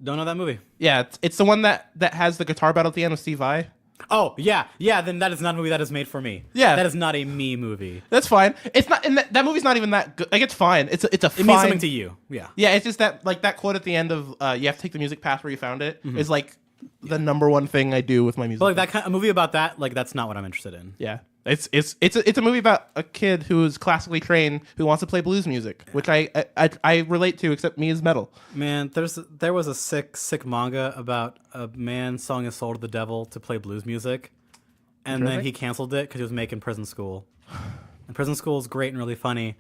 [SPEAKER 2] Don't know that movie.
[SPEAKER 3] Yeah, it's the one that has the guitar battle at the end with Steve Vai.
[SPEAKER 2] Oh, yeah. Then that is not a movie that is made for me.
[SPEAKER 3] Yeah.
[SPEAKER 2] That is not a me movie.
[SPEAKER 3] That's fine. It's not, and that movie's not even that good. Like, it's fine. It
[SPEAKER 2] means something to you. Yeah.
[SPEAKER 3] Yeah, it's just that, like, that quote at the end of, you have to take the music path where you found it, is like the number one thing I do with my music.
[SPEAKER 2] But like a movie about that, like that's not what I'm interested in.
[SPEAKER 3] Yeah. It's a movie about a kid who is classically trained who wants to play blues music, which I relate to, except me is metal.
[SPEAKER 2] Man, there was a sick manga about a man selling his soul to the devil to play blues music, and then he canceled it because he was making Prison School. And Prison School is great and really funny,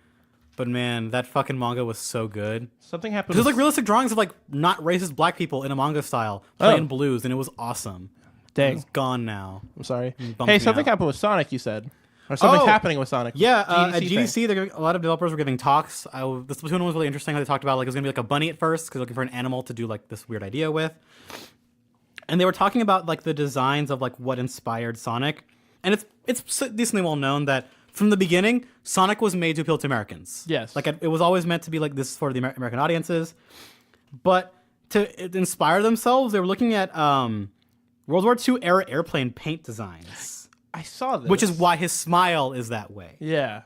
[SPEAKER 2] but man, that fucking manga was so good.
[SPEAKER 3] Something happened.
[SPEAKER 2] There's like realistic drawings of like not racist black people in a manga style playing blues, and it was awesome.
[SPEAKER 3] Dang.
[SPEAKER 2] It's gone now.
[SPEAKER 3] I'm sorry.
[SPEAKER 2] Bummed
[SPEAKER 3] Hey,
[SPEAKER 2] me
[SPEAKER 3] something
[SPEAKER 2] out.
[SPEAKER 3] happened with Sonic, you said. Or something's happening with Sonic.
[SPEAKER 2] Yeah, at
[SPEAKER 3] GDC
[SPEAKER 2] GDC, a lot of developers were giving talks. The Splatoon one was really interesting. How they talked about like it was gonna be like a bunny at first because they're looking for an animal to do like this weird idea with, and they were talking about like the designs of like what inspired Sonic, and it's decently well known that from the beginning Sonic was made to appeal to Americans.
[SPEAKER 3] Yes,
[SPEAKER 2] like it was always meant to be like this is for the American audiences, but to inspire themselves, they were looking at World War II era airplane paint designs.
[SPEAKER 3] I saw this.
[SPEAKER 2] Which is why his smile is that way.
[SPEAKER 3] Yeah.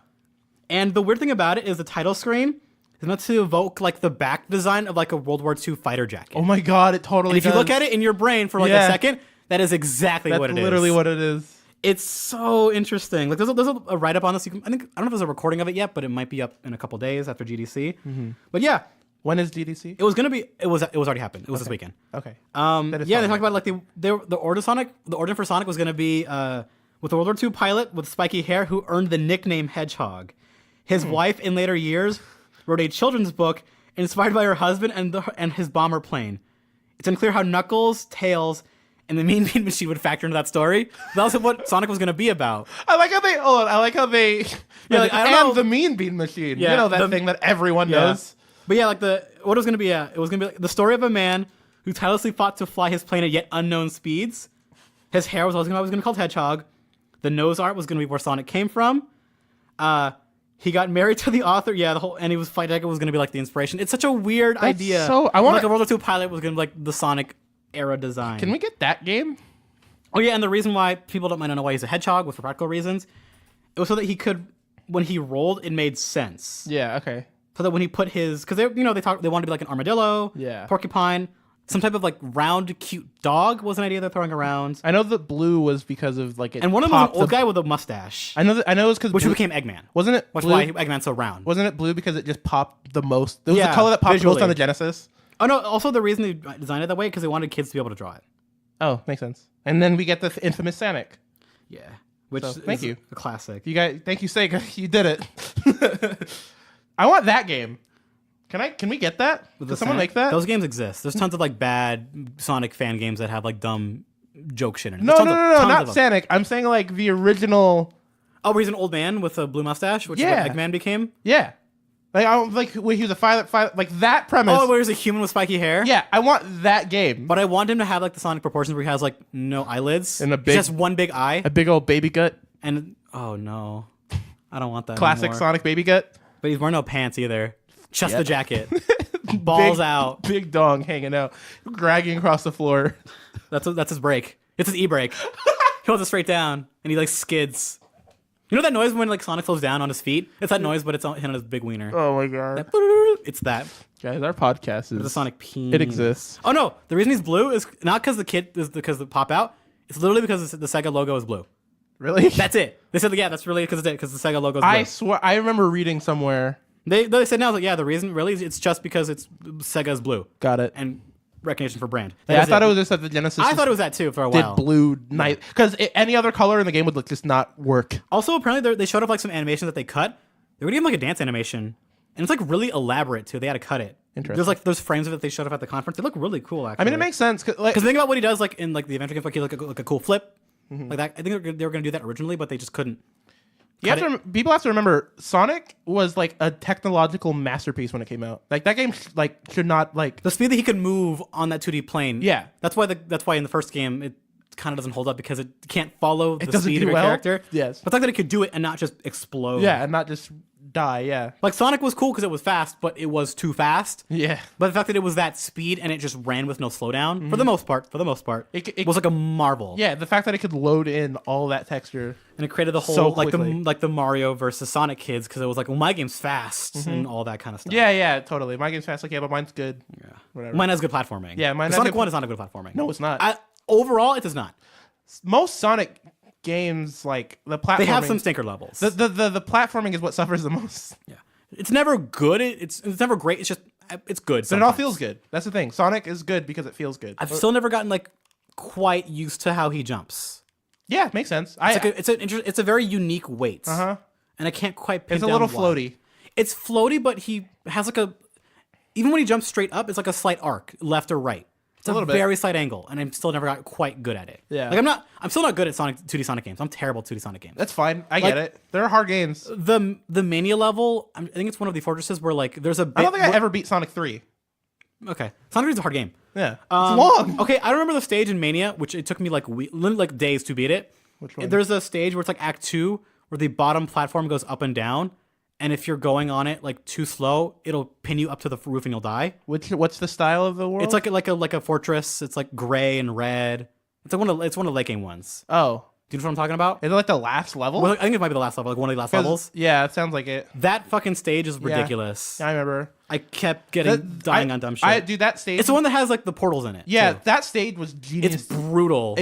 [SPEAKER 2] And the weird thing about it is the title screen is meant to evoke like the back design of like a World War II fighter jacket.
[SPEAKER 3] Oh my god, it totally
[SPEAKER 2] And if you
[SPEAKER 3] does.
[SPEAKER 2] look at it in your brain for like a second, that is exactly what it is.
[SPEAKER 3] That's literally what it is.
[SPEAKER 2] It's so interesting. Like there's a write-up on this. I don't know if there's a recording of it yet, but it might be up in a couple days after GDC. Mm-hmm. But yeah.
[SPEAKER 3] When is GDC?
[SPEAKER 2] It was already happened. It was this weekend.
[SPEAKER 3] Okay.
[SPEAKER 2] Yeah, they talked about like the origin for Sonic was going to be with a World War II pilot with spiky hair who earned the nickname Hedgehog. His wife in later years wrote a children's book inspired by her husband and his bomber plane. It's unclear how Knuckles, Tails, and the Mean Bean Machine would factor into that story. That was what Sonic was going to be about.
[SPEAKER 3] I like how they
[SPEAKER 2] Yeah, like, I don't know.
[SPEAKER 3] the Mean Bean Machine.
[SPEAKER 2] Yeah,
[SPEAKER 3] you know that thing that everyone knows.
[SPEAKER 2] But yeah, like what it was gonna be, it was gonna be like the story of a man who tirelessly fought to fly his plane at yet unknown speeds. His hair was always gonna be called Hedgehog. The nose art was gonna be where Sonic came from. He got married to the author. Yeah, and he was Flight Deck was gonna be like the inspiration. It's such a weird idea.
[SPEAKER 3] So I want
[SPEAKER 2] like a World War II pilot was gonna be like the Sonic era design.
[SPEAKER 3] Can we get that game?
[SPEAKER 2] Oh yeah, and the reason why people might not know why he's a hedgehog was for practical reasons. It was so that he could, when he rolled, it made sense.
[SPEAKER 3] Yeah. Okay.
[SPEAKER 2] So that when he put his, because they wanted to be like an armadillo, porcupine, some type of like round, cute dog was an idea they're throwing around.
[SPEAKER 3] I know that blue was because of like it.
[SPEAKER 2] And one of them was an old guy with a mustache.
[SPEAKER 3] I know it was because
[SPEAKER 2] which became Eggman.
[SPEAKER 3] Wasn't it?
[SPEAKER 2] That's
[SPEAKER 3] blue?
[SPEAKER 2] why Eggman's so round.
[SPEAKER 3] Wasn't it blue because it just popped the most? It was the color that popped
[SPEAKER 2] visually.
[SPEAKER 3] most on the Genesis.
[SPEAKER 2] Oh no! Also, the reason they designed it that way because they wanted kids to be able to draw it.
[SPEAKER 3] Oh, makes sense. And then we get the infamous Sonic.
[SPEAKER 2] Yeah, which
[SPEAKER 3] thank you,
[SPEAKER 2] a classic.
[SPEAKER 3] You guys, thank you, Sega. You did it. I want that game. Can we get that? Does someone make that?
[SPEAKER 2] Those games exist. There's tons of like bad Sonic fan games that have like dumb joke shit in it.
[SPEAKER 3] No, not Sonic. I'm saying like the original.
[SPEAKER 2] Oh, where he's an old man with a blue mustache, which is what Eggman became.
[SPEAKER 3] Yeah, Like I don't like when he was a fire like that premise.
[SPEAKER 2] Oh, where he's a human with spiky hair.
[SPEAKER 3] Yeah, I want that game.
[SPEAKER 2] But I want him to have like the Sonic proportions where he has like no eyelids
[SPEAKER 3] And a
[SPEAKER 2] He
[SPEAKER 3] big-
[SPEAKER 2] just one big eye.
[SPEAKER 3] A big old baby gut.
[SPEAKER 2] And oh no, I don't want that.
[SPEAKER 3] Classic
[SPEAKER 2] anymore.
[SPEAKER 3] Sonic baby gut.
[SPEAKER 2] But he's wearing no pants either. Just
[SPEAKER 3] Yeah.
[SPEAKER 2] the jacket. Balls
[SPEAKER 3] Big-
[SPEAKER 2] out.
[SPEAKER 3] Big dong hanging out, dragging across the floor.
[SPEAKER 2] That's his brake. It's his e-brake. He holds it straight down and he like skids. You know that noise when like Sonic slows down on his feet? It's that noise, but it's on his big wiener.
[SPEAKER 3] Oh my god.
[SPEAKER 2] It's that.
[SPEAKER 3] Guys, our podcast is
[SPEAKER 2] The Sonic penis.
[SPEAKER 3] It exists.
[SPEAKER 2] Oh no, the reason he's blue is not because the kid is because the pop out. It's literally because the Sega logo is blue.
[SPEAKER 3] Really?
[SPEAKER 2] That's it. They said yeah, that's really because the Sega logo is blue.
[SPEAKER 3] I swear I remember reading somewhere.
[SPEAKER 2] They said now like yeah, the reason really is it's just because it's Sega is blue
[SPEAKER 3] Got it.
[SPEAKER 2] and recognition for brand.
[SPEAKER 3] Yeah, I
[SPEAKER 2] That is
[SPEAKER 3] thought it was just that the Genesis
[SPEAKER 2] I thought it was that too for a
[SPEAKER 3] did
[SPEAKER 2] while.
[SPEAKER 3] blue night because any other color in the game would just not work.
[SPEAKER 2] Also, apparently they showed up like some animations that they cut. They were gonna give like a dance animation, and it's like really elaborate too. They had to cut it.
[SPEAKER 3] Interesting.
[SPEAKER 2] There's like those frames of it they showed up at the conference. They look really cool. Actually,
[SPEAKER 3] I mean, it makes sense
[SPEAKER 2] because
[SPEAKER 3] because
[SPEAKER 2] think about what he does like in like the adventure games, like he like a cool flip,
[SPEAKER 3] Mm-hmm.
[SPEAKER 2] like that. I think they were gonna do that originally, but they just couldn't.
[SPEAKER 3] people have to remember Sonic was like a technological masterpiece when it came out. Like that game like should not like
[SPEAKER 2] The speed that he could move on that 2D plane.
[SPEAKER 3] Yeah.
[SPEAKER 2] that's why in the first game it kind of doesn't hold up because it can't follow the
[SPEAKER 3] doesn't
[SPEAKER 2] speed
[SPEAKER 3] do
[SPEAKER 2] of your
[SPEAKER 3] well?
[SPEAKER 2] character.
[SPEAKER 3] Yes.
[SPEAKER 2] but the fact that it could do it and not just explode.
[SPEAKER 3] yeah, and not just die. Yeah,
[SPEAKER 2] like Sonic was cool because it was fast, but it was too fast.
[SPEAKER 3] yeah.
[SPEAKER 2] But the fact that it was that speed and it just ran with no slowdown for the most part,
[SPEAKER 3] It-
[SPEAKER 2] was like a marvel.
[SPEAKER 3] Yeah, the fact that it could load in all that texture.
[SPEAKER 2] And it created the whole
[SPEAKER 3] So
[SPEAKER 2] like
[SPEAKER 3] quickly.
[SPEAKER 2] the Mario versus Sonic kids because it was like, well, my game's fast and all that kind of stuff.
[SPEAKER 3] Yeah, yeah, totally. My game's fast, like yeah, but mine's good.
[SPEAKER 2] Yeah.
[SPEAKER 3] Whatever.
[SPEAKER 2] Mine has good platforming.
[SPEAKER 3] Yeah, mine has
[SPEAKER 2] Sonic
[SPEAKER 3] good
[SPEAKER 2] 1 is not a good platforming.
[SPEAKER 3] No, it's not.
[SPEAKER 2] Overall, it does not.
[SPEAKER 3] Most Sonic games, like the platforming,
[SPEAKER 2] They have some stinker levels.
[SPEAKER 3] the platforming is what suffers the most.
[SPEAKER 2] Yeah. It's never good. It's never great. It's just it's good.
[SPEAKER 3] But it all feels good. That's the thing. Sonic is good because it feels good.
[SPEAKER 2] I've still never gotten like quite used to how he jumps.
[SPEAKER 3] Yeah, makes sense.
[SPEAKER 2] It's a very unique weight.
[SPEAKER 3] Uh-huh.
[SPEAKER 2] And I can't quite pin
[SPEAKER 3] It's a
[SPEAKER 2] down
[SPEAKER 3] little
[SPEAKER 2] why.
[SPEAKER 3] floaty.
[SPEAKER 2] It's floaty, but he has like even when he jumps straight up, it's like a slight arc, left or right. It's a
[SPEAKER 3] little bit.
[SPEAKER 2] very slight angle, and I'm still never got quite good at it.
[SPEAKER 3] Yeah.
[SPEAKER 2] Like I'm still not good at 2D Sonic games. I'm terrible at 2D Sonic games.
[SPEAKER 3] That's fine. I get it. They're hard games.
[SPEAKER 2] The Mania level, I think it's one of the fortresses where like there's a bit
[SPEAKER 3] I don't think I ever beat Sonic 3.
[SPEAKER 2] Okay. Sonic 3 is a hard game.
[SPEAKER 3] Yeah. It's
[SPEAKER 2] Um,
[SPEAKER 3] long.
[SPEAKER 2] Okay, I remember the stage in Mania, which it took me like days to beat it.
[SPEAKER 3] Which one?
[SPEAKER 2] There's a stage where it's like Act 2, where the bottom platform goes up and down, and if you're going on it like too slow, it'll pin you up to the roof and you'll die.
[SPEAKER 3] What's the style of the world?
[SPEAKER 2] It's like a fortress. It's like gray and red. It's one of the late game ones.
[SPEAKER 3] Oh.
[SPEAKER 2] Do you know what I'm talking about?
[SPEAKER 3] Is it like the last level?
[SPEAKER 2] Well, I think it might be the last level, like one of the last
[SPEAKER 3] 'Cause-
[SPEAKER 2] levels.
[SPEAKER 3] Yeah, it sounds like it.
[SPEAKER 2] That fucking stage is ridiculous.
[SPEAKER 3] Yeah, I remember.
[SPEAKER 2] I kept dying on dumb shit.
[SPEAKER 3] Dude, that stage.
[SPEAKER 2] It's the one that has like the portals in it.
[SPEAKER 3] Yeah,
[SPEAKER 2] too.
[SPEAKER 3] that stage was genius.
[SPEAKER 2] It's brutal.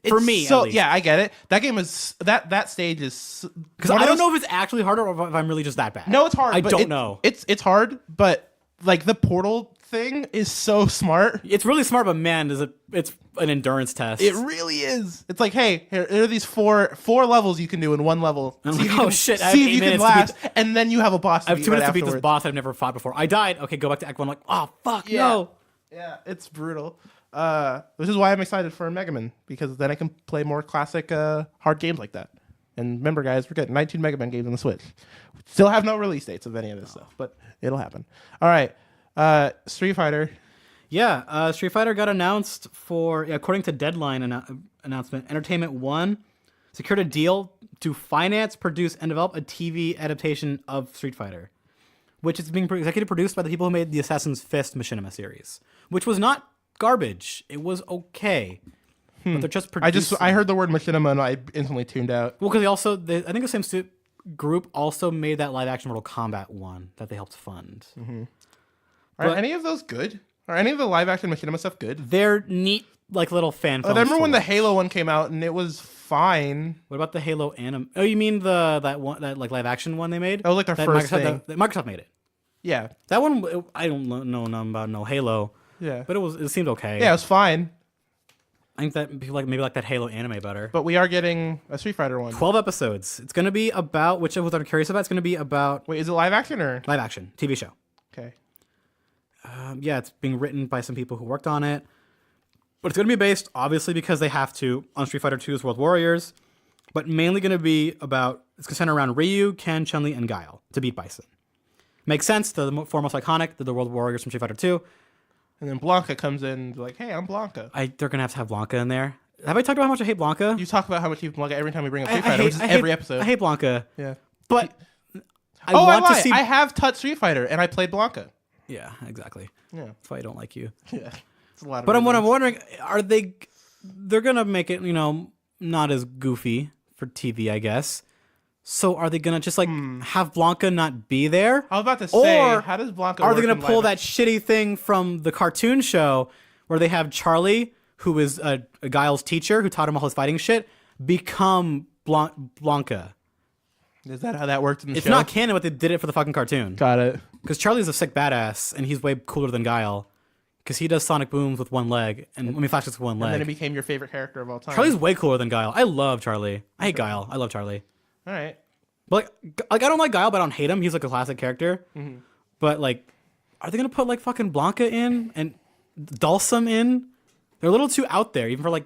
[SPEAKER 3] For
[SPEAKER 2] me,
[SPEAKER 3] so
[SPEAKER 2] at least.
[SPEAKER 3] yeah, I get it. That game is that stage is
[SPEAKER 2] Because I don't know if it's actually harder or if I'm really just that bad.
[SPEAKER 3] No, it's hard.
[SPEAKER 2] I
[SPEAKER 3] but
[SPEAKER 2] don't know.
[SPEAKER 3] It's hard, but like the portal thing is so smart.
[SPEAKER 2] It's really smart, but man, it's an endurance test.
[SPEAKER 3] It really is. It's like, hey, here are these four levels you can do in one level.
[SPEAKER 2] I'm
[SPEAKER 3] See
[SPEAKER 2] like,
[SPEAKER 3] if you
[SPEAKER 2] oh
[SPEAKER 3] can-
[SPEAKER 2] shit, I have
[SPEAKER 3] see if
[SPEAKER 2] 8
[SPEAKER 3] you can
[SPEAKER 2] minutes to beat
[SPEAKER 3] last, and then you have a boss.
[SPEAKER 2] I have 2 minutes to beat this
[SPEAKER 3] afterwards.
[SPEAKER 2] boss I've never fought before. I died. Okay, go back to Act 1. I'm like, oh, fuck,
[SPEAKER 3] Yeah.
[SPEAKER 2] no.
[SPEAKER 3] Yeah, it's brutal. Which is why I'm excited for Mega Man, because then I can play more classic hard games like that. And remember, guys, we're getting 19 Mega Man games on the Switch. Still have no release dates of any of this stuff, but it'll happen. All right, Street Fighter.
[SPEAKER 2] Yeah, Street Fighter got announced for, according to Deadline announcement, Entertainment One secured a deal to finance, produce, and develop a TV adaptation of Street Fighter, which is being executive produced by the people who made the Assassin's Fist Machinima series, which was not garbage. It was okay, but they're just producing.
[SPEAKER 3] I heard the word Machinima and I instantly tuned out.
[SPEAKER 2] Well, because I think the same group also made that live action Mortal Kombat one that they helped fund.
[SPEAKER 3] Are
[SPEAKER 2] But-
[SPEAKER 3] any of those good? Are any of the live action Machinima stuff good?
[SPEAKER 2] They're neat, like little fan films.
[SPEAKER 3] I remember
[SPEAKER 2] to
[SPEAKER 3] when the
[SPEAKER 2] watch.
[SPEAKER 3] Halo one came out and it was fine.
[SPEAKER 2] What about the Halo anime? Oh, you mean that like live action one they made?
[SPEAKER 3] That was like their
[SPEAKER 2] That
[SPEAKER 3] first
[SPEAKER 2] Microsoft,
[SPEAKER 3] thing.
[SPEAKER 2] that Microsoft made it.
[SPEAKER 3] Yeah,
[SPEAKER 2] That one I don't know nothing about no Halo,
[SPEAKER 3] yeah,
[SPEAKER 2] but it seemed okay.
[SPEAKER 3] yeah. It was fine.
[SPEAKER 2] I think that people maybe like that Halo anime better.
[SPEAKER 3] But we are getting a Street Fighter one.
[SPEAKER 2] 12 episodes. It's gonna be about, which I was curious about. It's gonna be about
[SPEAKER 3] Wait, is it live action or?
[SPEAKER 2] live action TV show.
[SPEAKER 3] Okay.
[SPEAKER 2] Yeah, it's being written by some people who worked on it. But it's going to be based, obviously, because they have to, on Street Fighter 2's World Warriors. But mainly going to be about, it's going to center around Ryu, Ken, Chun-Li, and Guile to beat Bison. Makes sense. They're the four most iconic. They're the World Warriors from Street Fighter 2.
[SPEAKER 3] And then Blanca comes in and like, hey, I'm Blanca.
[SPEAKER 2] They're going to have Blanca in there. Have I talked about how much I hate Blanca?
[SPEAKER 3] You talk about how much you hate Blanca every time we bring up Street Fighter, which is every episode.
[SPEAKER 2] I hate Blanca.
[SPEAKER 3] Yeah.
[SPEAKER 2] But
[SPEAKER 3] I lied. I have touched Street Fighter and I played Blanca.
[SPEAKER 2] Yeah, exactly.
[SPEAKER 3] Yeah.
[SPEAKER 2] That's why I don't like you.
[SPEAKER 3] Yeah. It's a lot of
[SPEAKER 2] But
[SPEAKER 3] reasons.
[SPEAKER 2] what I'm wondering, they're going to make it, not as goofy for TV, I guess. So are they going to just have Blanca not be there?
[SPEAKER 3] I was about to say,
[SPEAKER 2] or
[SPEAKER 3] how does Blanca
[SPEAKER 2] are they
[SPEAKER 3] work
[SPEAKER 2] going to pull that shitty thing from the cartoon show where they have Charlie, who is a Guile's teacher who taught him all his fighting shit, become Blanca?
[SPEAKER 3] Is that how that worked in the show?
[SPEAKER 2] It's not canon, but they did it for the fucking cartoon.
[SPEAKER 3] Got it.
[SPEAKER 2] Because Charlie's a sick badass, and he's way cooler than Guile. Because he does sonic booms with one leg, flash with one leg.
[SPEAKER 3] And then it became your favorite character of all time.
[SPEAKER 2] Charlie's way cooler than Guile. I love Charlie. I hate Guile. I love Charlie.
[SPEAKER 3] All right.
[SPEAKER 2] But I don't like Guile, but I don't hate him. He's like a classic character.
[SPEAKER 3] Mm-hmm.
[SPEAKER 2] But are they gonna put fucking Blanca in and Dulcim in? They're a little too out there, even for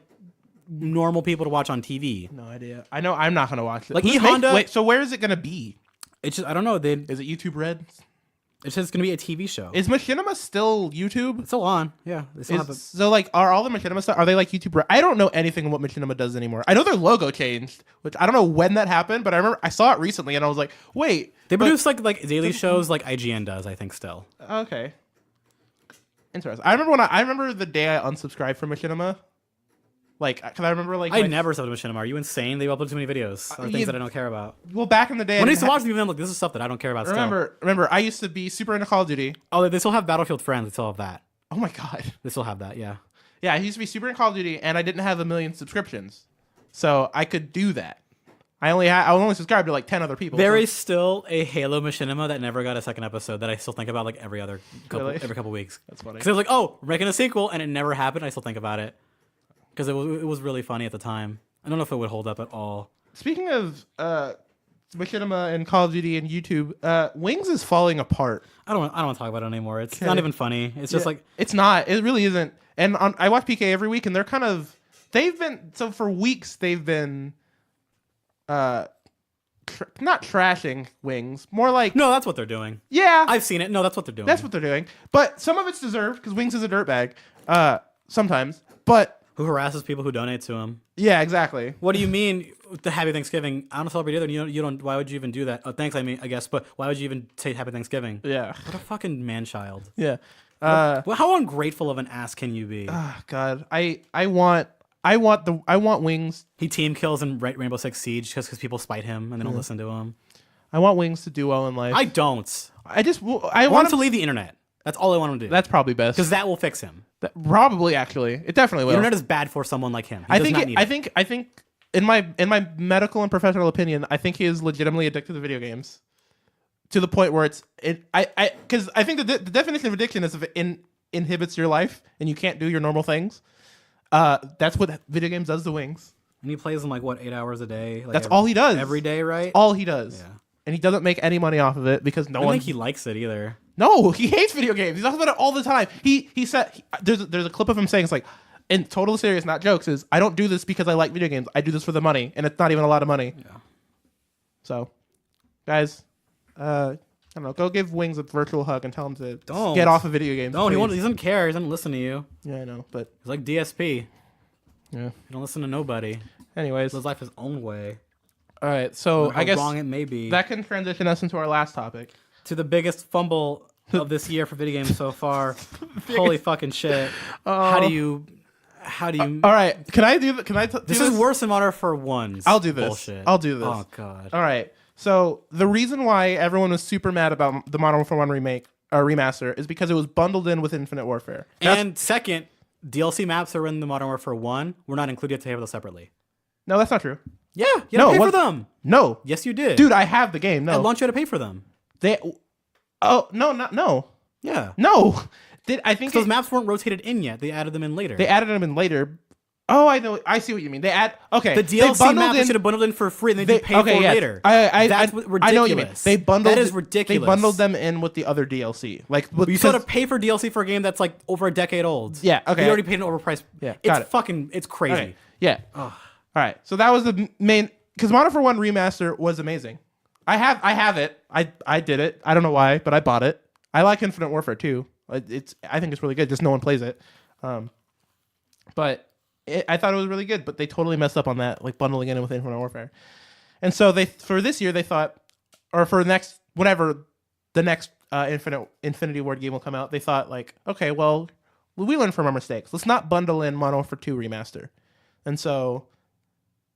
[SPEAKER 2] normal people to watch on TV.
[SPEAKER 3] No idea. I know I'm not gonna watch it.
[SPEAKER 2] Like E-Honda.
[SPEAKER 3] Wait, so where is it gonna be?
[SPEAKER 2] It's just I don't know.
[SPEAKER 3] Is it YouTube Red?
[SPEAKER 2] It's just gonna be a TV show.
[SPEAKER 3] Is Machinima still YouTube?
[SPEAKER 2] It's still on. Yeah. They still have it.
[SPEAKER 3] So are all the Machinima stuff? Are they like YouTube Red? I don't know anything of what Machinima does anymore. I know their logo changed, which I don't know when that happened, but I remember I saw it recently and I was like, wait.
[SPEAKER 2] They produce like daily shows like IGN does. I think still.
[SPEAKER 3] Okay. Interesting. I remember the day I unsubscribed from Machinima. Because I remember
[SPEAKER 2] I never subbed to Machinima. Are you insane? They upload too many videos of things that I don't care about.
[SPEAKER 3] Well, back in the day,
[SPEAKER 2] When I used to watch them, I'm like, this is stuff that I don't care about.
[SPEAKER 3] Remember, I used to be super into Call of Duty.
[SPEAKER 2] Oh, they still have Battlefield Friends. They still have that.
[SPEAKER 3] Oh my god.
[SPEAKER 2] They still have that. Yeah.
[SPEAKER 3] Yeah, I used to be super into Call of Duty, and I didn't have 1 million subscriptions, so I could do that. I was only subscribed to 10 other people.
[SPEAKER 2] There is still a Halo Machinima that never got a second episode that I still think about every couple weeks.
[SPEAKER 3] That's funny.
[SPEAKER 2] Because it was like, oh, we're making a sequel, and it never happened. I still think about it because it was really funny at the time. I don't know if it would hold up at all.
[SPEAKER 3] Speaking of Machinima and Call of Duty and YouTube, Wings is falling apart.
[SPEAKER 2] I don't want to talk about it anymore. It's not even funny. It's just
[SPEAKER 3] it's not. It really isn't. And I watch PK every week, and they're for weeks they've been not trashing Wings, more like
[SPEAKER 2] no, that's what they're doing.
[SPEAKER 3] Yeah,
[SPEAKER 2] I've seen it. No, that's what they're doing.
[SPEAKER 3] That's what they're doing. But some of it's deserved because Wings is a dirtbag. Sometimes, but
[SPEAKER 2] who harasses people who donate to him?
[SPEAKER 3] Yeah, exactly.
[SPEAKER 2] What do you mean the Happy Thanksgiving? I don't celebrate either. You don't. Why would you even do that? Oh, thanks. I guess. But why would you even say Happy Thanksgiving?
[SPEAKER 3] Yeah.
[SPEAKER 2] What a fucking man child.
[SPEAKER 3] Yeah.
[SPEAKER 2] How ungrateful of an ass can you be?
[SPEAKER 3] Oh God, I want Wings.
[SPEAKER 2] He team kills in Rainbow Six Siege just because people spite him and they don't listen to him.
[SPEAKER 3] I want Wings to do well in life.
[SPEAKER 2] I don't.
[SPEAKER 3] I
[SPEAKER 2] want him to leave the internet. That's all I want him to do.
[SPEAKER 3] That's probably best
[SPEAKER 2] because that will fix him.
[SPEAKER 3] Probably, actually, it definitely will.
[SPEAKER 2] The internet is bad for someone like him.
[SPEAKER 3] I think in my medical and professional opinion, I think he is legitimately addicted to video games. To the point where because I think the definition of addiction is if it inhibits your life and you can't do your normal things. That's what video games does to Wings.
[SPEAKER 2] And he plays them 8 hours a day.
[SPEAKER 3] That's all he does
[SPEAKER 2] every day, right?
[SPEAKER 3] All he does.
[SPEAKER 2] Yeah.
[SPEAKER 3] And he doesn't make any money off of it because no one.
[SPEAKER 2] I don't think he likes it either.
[SPEAKER 3] No, he hates video games. He talks about it all the time. He said there's a clip of him saying it's in total serious, not jokes. Is I don't do this because I like video games. I do this for the money, and it's not even a lot of money.
[SPEAKER 2] Yeah.
[SPEAKER 3] So, guys. I don't know. Go give Wings a virtual hug and tell him to get off of video games.
[SPEAKER 2] No, he doesn't care. He doesn't listen to you.
[SPEAKER 3] Yeah, I know, but
[SPEAKER 2] he's like DSP.
[SPEAKER 3] Yeah,
[SPEAKER 2] he don't listen to nobody.
[SPEAKER 3] Anyways,
[SPEAKER 2] lives life his own way.
[SPEAKER 3] All right, so I guess
[SPEAKER 2] wrong it may be.
[SPEAKER 3] That can transition us into our last topic,
[SPEAKER 2] to the biggest fumble of this year for video games so far. Holy fucking shit! How do you?
[SPEAKER 3] All right, can I do?
[SPEAKER 2] This is worse than Modern Warfare 1's.
[SPEAKER 3] I'll do this.
[SPEAKER 2] Bullshit.
[SPEAKER 3] I'll do this.
[SPEAKER 2] Oh god.
[SPEAKER 3] All right. So the reason why everyone was super mad about the Modern Warfare 1 remaster is because it was bundled in with Infinite Warfare.
[SPEAKER 2] And second, DLC maps are in the Modern Warfare 1. We're not included to pay for those separately.
[SPEAKER 3] No, that's not true.
[SPEAKER 2] Yeah, you had to pay for them.
[SPEAKER 3] No.
[SPEAKER 2] Yes, you did.
[SPEAKER 3] Dude, I have the game. No.
[SPEAKER 2] At launch, you had to pay for them.
[SPEAKER 3] No.
[SPEAKER 2] Yeah.
[SPEAKER 3] No. I think
[SPEAKER 2] those maps weren't rotated in yet. They added them in later.
[SPEAKER 3] They added them in later. Oh, I know. I see what you mean. They add. Okay.
[SPEAKER 2] The DLC map should have bundled in for free, and they pay for later. That's ridiculous.
[SPEAKER 3] I know what you mean. They bundled.
[SPEAKER 2] That is ridiculous.
[SPEAKER 3] They bundled them in with the other DLC.
[SPEAKER 2] You still have to pay for DLC for a game that's over a decade old.
[SPEAKER 3] Yeah. Okay.
[SPEAKER 2] You already paid an overpriced.
[SPEAKER 3] Yeah.
[SPEAKER 2] It's crazy.
[SPEAKER 3] Okay. Yeah. Ugh. All right. So that was the main because Modern Warfare 1 remaster was amazing. I have it. I did it. I don't know why, but I bought it. I like Infinite Warfare too. I think it's really good. Just no one plays it. But I thought it was really good. But they totally messed up on that, like bundling it in with Infinite Warfare. And so for this year they thought, or for whenever the next Infinity Ward game will come out, they thought like, okay, well, we learned from our mistakes. Let's not bundle in Modern Warfare 2 Remaster. And so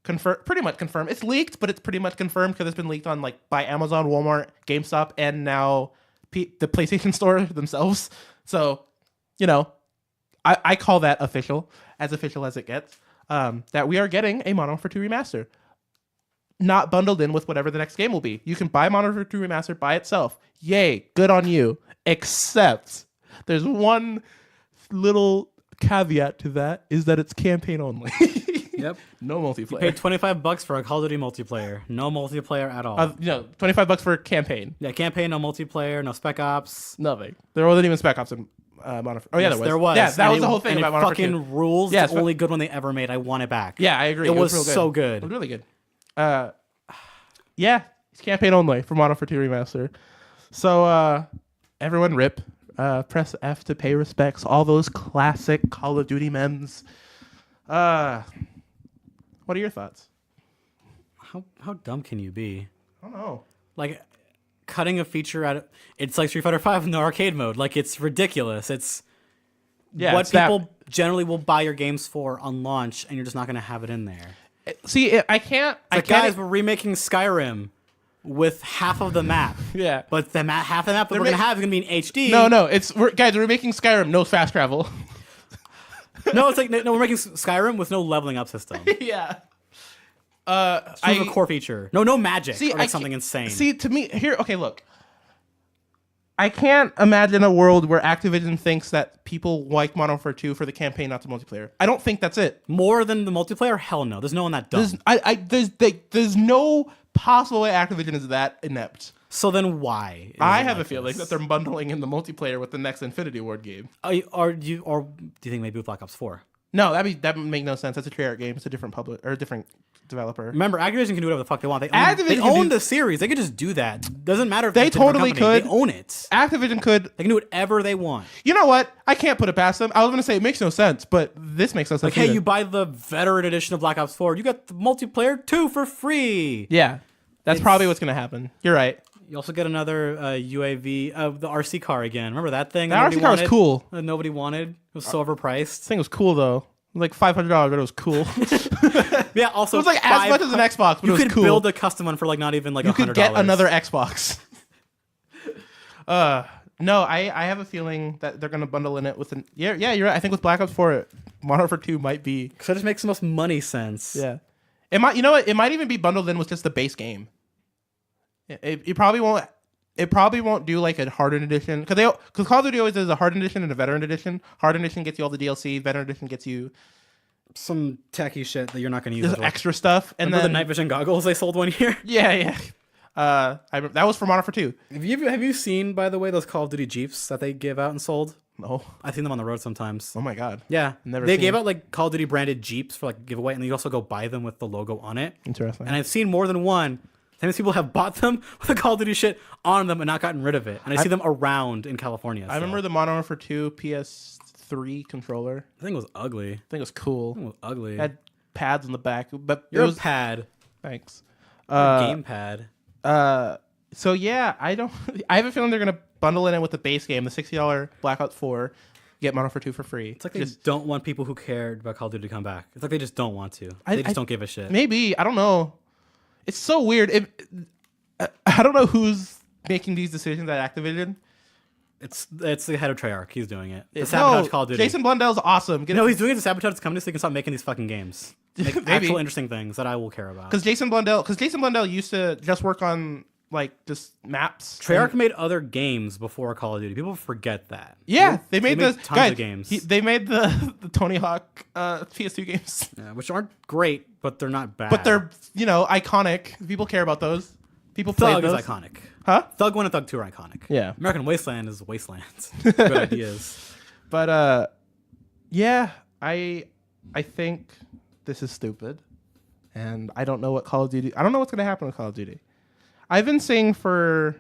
[SPEAKER 3] pretty much confirmed. It's leaked, but it's pretty much confirmed because it's been leaked on like by Amazon, Walmart, GameStop, and now the PlayStation Store themselves. So, I call that official as it gets. That we are getting a Modern Warfare 2 Remaster. Not bundled in with whatever the next game will be. You can buy Modern Warfare 2 Remastered by itself. Yay, good on you. Except there's one little caveat to that is that it's campaign only.
[SPEAKER 2] Yep.
[SPEAKER 3] No multiplayer.
[SPEAKER 2] You paid $25 for a Call of Duty multiplayer. No multiplayer at all.
[SPEAKER 3] $25 for campaign.
[SPEAKER 2] Yeah, campaign, no multiplayer, no Spec Ops.
[SPEAKER 3] Nothing. There wasn't even Spec Ops in Modern Warfare. Oh, yeah,
[SPEAKER 2] yes,
[SPEAKER 3] there was. Yeah, that was the whole thing about Modern Warfare 2.
[SPEAKER 2] Fucking rules. Yeah, the only good one they ever made. I want it back.
[SPEAKER 3] Yeah, I agree.
[SPEAKER 2] It was
[SPEAKER 3] real good.
[SPEAKER 2] so good.
[SPEAKER 3] It was really good. Yeah, it's campaign only for Modern Warfare 2 Remaster. So, everyone rip. Press F to pay respects. All those classic Call of Duty memes. What are your thoughts?
[SPEAKER 2] How dumb can you be?
[SPEAKER 3] I don't know.
[SPEAKER 2] Like, cutting a feature out of... It's like Street Fighter V in the arcade mode. Like, it's ridiculous. It's what people generally will buy your games for on launch, and you're just not going to have it in there.
[SPEAKER 3] See, I can't...
[SPEAKER 2] Guys, we're remaking Skyrim with half of the map.
[SPEAKER 3] Yeah.
[SPEAKER 2] But half the map that we're going to have is going to be in HD.
[SPEAKER 3] No. Guys, we're making Skyrim, no fast travel.
[SPEAKER 2] No, it's like, no, we're making Skyrim with no leveling up system.
[SPEAKER 3] Yeah.
[SPEAKER 2] It's a core feature. No magic.
[SPEAKER 3] See,
[SPEAKER 2] or like something insane.
[SPEAKER 3] See, to me, here, okay, look. I can't imagine a world where Activision thinks that people like Modern Warfare 2 for the campaign, not the multiplayer. I don't think that's it.
[SPEAKER 2] More than the multiplayer? Hell no. There's no one that dumb.
[SPEAKER 3] There's no possible way Activision is that inept.
[SPEAKER 2] So then why?
[SPEAKER 3] I have a feeling that they're bundling in the multiplayer with the next Infinity Ward game.
[SPEAKER 2] Or do you think maybe with Black Ops 4?
[SPEAKER 3] No, that would make no sense. That's a Treyarch game. It's a different different developer.
[SPEAKER 2] Remember, Activision can do whatever the fuck they want. They own the series. They could just do that. Doesn't matter if
[SPEAKER 3] they
[SPEAKER 2] it's a different
[SPEAKER 3] totally
[SPEAKER 2] company.
[SPEAKER 3] could.
[SPEAKER 2] They own it.
[SPEAKER 3] Activision could.
[SPEAKER 2] They can do whatever they want.
[SPEAKER 3] You know what? I can't put it past them. I was gonna say it makes no sense, but this makes no sense.
[SPEAKER 2] Like, hey, you buy the veteran edition of Black Ops 4, you got the multiplayer 2 for free.
[SPEAKER 3] Yeah, that's probably what's gonna happen. You're right.
[SPEAKER 2] You also get another UAV of the RC car again. Remember that thing?
[SPEAKER 3] That RC car was cool.
[SPEAKER 2] That nobody wanted. It was so overpriced.
[SPEAKER 3] This thing was cool though. Like $500, but it was cool.
[SPEAKER 2] Yeah, also
[SPEAKER 3] it was like as much as an Xbox, but it was cool.
[SPEAKER 2] You could build a custom one for like not even like $100.
[SPEAKER 3] You could get another Xbox. No, I have a feeling that they're gonna bundle in it with an you're right. I think with Black Ops 4, Modern Warfare 2 might be
[SPEAKER 2] because it just makes the most money sense.
[SPEAKER 3] Yeah, it might. You know what? It might even be bundled in with just the base game. It probably won't. It probably won't do like a hardened edition because Call of Duty always does a hardened edition and a veteran edition. Hardened edition gets you all the DLC. Veteran edition gets you
[SPEAKER 2] some tacky shit that you're not going to use.
[SPEAKER 3] There's extra stuff. And
[SPEAKER 2] remember
[SPEAKER 3] then
[SPEAKER 2] the night vision goggles they sold one year?
[SPEAKER 3] Yeah. That was for Modern Warfare 2.
[SPEAKER 2] Have you seen, by the way, those Call of Duty Jeeps that they give out and sold?
[SPEAKER 3] No.
[SPEAKER 2] I've seen them on the road sometimes.
[SPEAKER 3] Oh my god.
[SPEAKER 2] Yeah.
[SPEAKER 3] They
[SPEAKER 2] gave out like Call of Duty branded Jeeps for like giveaway, and you also go buy them with the logo on it.
[SPEAKER 3] Interesting.
[SPEAKER 2] And I've seen more than one. Sometimes people have bought them with the Call of Duty shit on them and not gotten rid of it. And I see them around in California.
[SPEAKER 3] I remember the Modern Warfare 2 PS3 controller.
[SPEAKER 2] The thing was ugly.
[SPEAKER 3] I think it was cool.
[SPEAKER 2] It was ugly.
[SPEAKER 3] It had pads on the back, but
[SPEAKER 2] You're a pad.
[SPEAKER 3] Thanks.
[SPEAKER 2] Game pad.
[SPEAKER 3] So yeah, I have a feeling they're gonna bundle it in with the base game, the $60 Black Ops 4. Get Modern Warfare 2 for free.
[SPEAKER 2] It's like they don't want people who cared about Call of Duty to come back. It's like they just don't want to. They just don't give a shit.
[SPEAKER 3] Maybe. I don't know. It's so weird. I don't know who's making these decisions at Activision.
[SPEAKER 2] It's the head of Treyarch. He's doing it. The sabotage Call of Duty.
[SPEAKER 3] Jason Blundell's awesome.
[SPEAKER 2] He's doing it to sabotage his company so he can stop making these fucking games. Make actual interesting things that I will care about.
[SPEAKER 3] Because Jason Blundell used to just work on like just maps.
[SPEAKER 2] Treyarch made other games before Call of Duty. People forget that.
[SPEAKER 3] Yeah, they made
[SPEAKER 2] tons of games.
[SPEAKER 3] They made the Tony Hawk PS2 games,
[SPEAKER 2] which aren't great, but they're not bad.
[SPEAKER 3] But they're iconic. People care about those. People play
[SPEAKER 2] Thug
[SPEAKER 3] those.
[SPEAKER 2] is iconic.
[SPEAKER 3] Huh?
[SPEAKER 2] Thug 1 and Thug 2 are iconic.
[SPEAKER 3] Yeah.
[SPEAKER 2] American Wasteland is Wastelands. Good ideas.
[SPEAKER 3] But yeah, I think this is stupid, and I don't know what Call of Duty. I don't know what's gonna happen with Call of Duty. I've been saying for,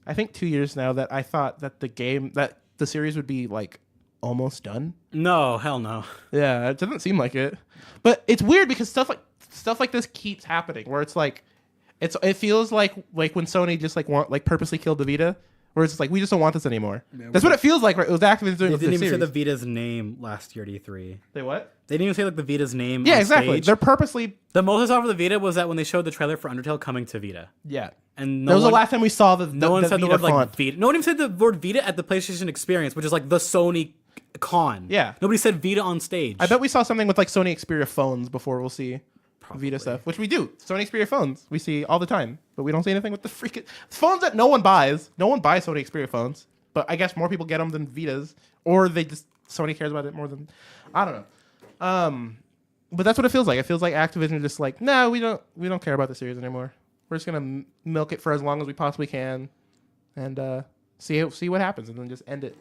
[SPEAKER 3] I think 2 years now that I thought that the series would be like almost done.
[SPEAKER 2] No, hell no.
[SPEAKER 3] Yeah, it doesn't seem like it. But it's weird because stuff like this keeps happening where it's like, it feels like when Sony just purposely killed the Vita, where it's like we just don't want this anymore. Yeah, that's what it feels like. Right? It was Activision doing.
[SPEAKER 2] They didn't even
[SPEAKER 3] series.
[SPEAKER 2] say the Vita's name last year at E3.
[SPEAKER 3] They what?
[SPEAKER 2] They didn't even say like the Vita's name.
[SPEAKER 3] Yeah,
[SPEAKER 2] on
[SPEAKER 3] exactly.
[SPEAKER 2] Stage.
[SPEAKER 3] They're purposely.
[SPEAKER 2] The most I saw for the Vita was that when they showed the trailer for Undertale coming to Vita.
[SPEAKER 3] Yeah,
[SPEAKER 2] and
[SPEAKER 3] that was the last time we saw
[SPEAKER 2] no one said
[SPEAKER 3] Vita
[SPEAKER 2] the word
[SPEAKER 3] font.
[SPEAKER 2] like Vita. No one even said the word Vita at the PlayStation Experience, which is like the Sony con.
[SPEAKER 3] Yeah,
[SPEAKER 2] nobody said Vita on stage.
[SPEAKER 3] I bet we saw something with like Sony Xperia phones before we'll see Vita stuff, which we do. Sony Xperia phones we see all the time, but we don't see anything with the freaking phones that no one buys. No one buys Sony Xperia phones, but I guess more people get them than Vitas, or they just Sony cares about it more than I don't know. But that's what it feels like. It feels like Activision just like, no, we don't care about the series anymore. We're just gonna milk it for as long as we possibly can, and see what happens, and then just end it.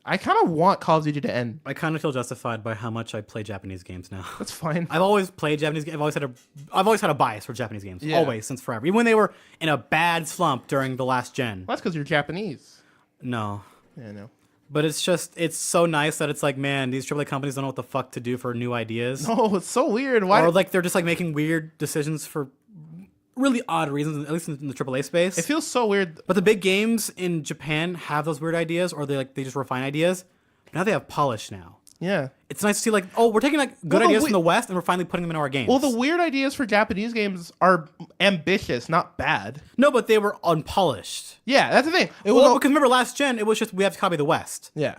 [SPEAKER 3] I kind of want Call of Duty to end.
[SPEAKER 2] I kind of feel justified by how much I play Japanese games now.
[SPEAKER 3] That's fine.
[SPEAKER 2] I've always played Japanese games. I've always had a bias for Japanese games. Yeah. Always, since forever. Even when they were in a bad slump during the last gen.
[SPEAKER 3] Well, that's because you're Japanese.
[SPEAKER 2] No.
[SPEAKER 3] Yeah, no.
[SPEAKER 2] But it's so nice that it's like, man, these AAA companies don't know what the fuck to do for new ideas.
[SPEAKER 3] No, it's so weird. Why?
[SPEAKER 2] Or like they're just like making weird decisions for really odd reasons, at least in the AAA space.
[SPEAKER 3] It feels so weird.
[SPEAKER 2] But the big games in Japan have those weird ideas, or they just refine ideas. Now they have polish now.
[SPEAKER 3] Yeah.
[SPEAKER 2] It's nice to see like, oh, we're taking like good ideas from the West and we're finally putting them into our games.
[SPEAKER 3] Well, the weird ideas for Japanese games are ambitious, not bad.
[SPEAKER 2] No, but they were unpolished.
[SPEAKER 3] Yeah, that's the thing.
[SPEAKER 2] Because remember last gen, it was just we have to copy the West.
[SPEAKER 3] Yeah.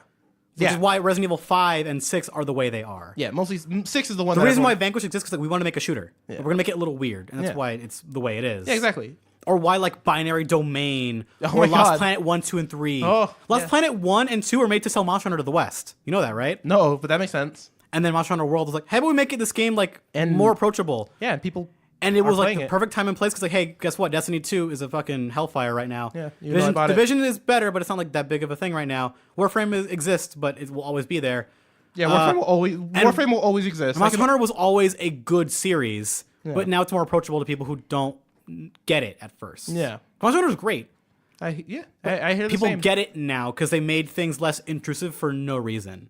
[SPEAKER 2] Which is why Resident Evil 5 and 6 are the way they are.
[SPEAKER 3] Yeah, mostly 6 is the one.
[SPEAKER 2] The reason why Vanquish exists is because like, we want to make a shooter.
[SPEAKER 3] Yeah.
[SPEAKER 2] But we're gonna make it a little weird, and that's why it's the way it is.
[SPEAKER 3] Yeah, exactly.
[SPEAKER 2] Or why like Binary Domain or
[SPEAKER 3] my
[SPEAKER 2] Lost
[SPEAKER 3] God.
[SPEAKER 2] Planet 1, 2, and 3.
[SPEAKER 3] Oh,
[SPEAKER 2] Lost Planet 1 and 2 are made to sell Monster Hunter to the West. You know that, right?
[SPEAKER 3] No, but that makes sense.
[SPEAKER 2] And then Monster Hunter World was like, how about we make this game like more approachable?
[SPEAKER 3] Yeah, and people.
[SPEAKER 2] And it was like
[SPEAKER 3] playing
[SPEAKER 2] the
[SPEAKER 3] it.
[SPEAKER 2] perfect time and place because like, hey, guess what? Destiny 2 is a fucking hellfire right now.
[SPEAKER 3] Yeah, you know about it.
[SPEAKER 2] Division is better, but it's not like that big of a thing right now. Warframe exists, but it will always be there.
[SPEAKER 3] Yeah, Warframe will always exist.
[SPEAKER 2] Monster Hunter was always a good series, but now it's more approachable to people who don't get it at first.
[SPEAKER 3] Yeah.
[SPEAKER 2] Monster Hunter is great.
[SPEAKER 3] I hear the
[SPEAKER 2] People
[SPEAKER 3] same.
[SPEAKER 2] get it now because they made things less intrusive for no reason.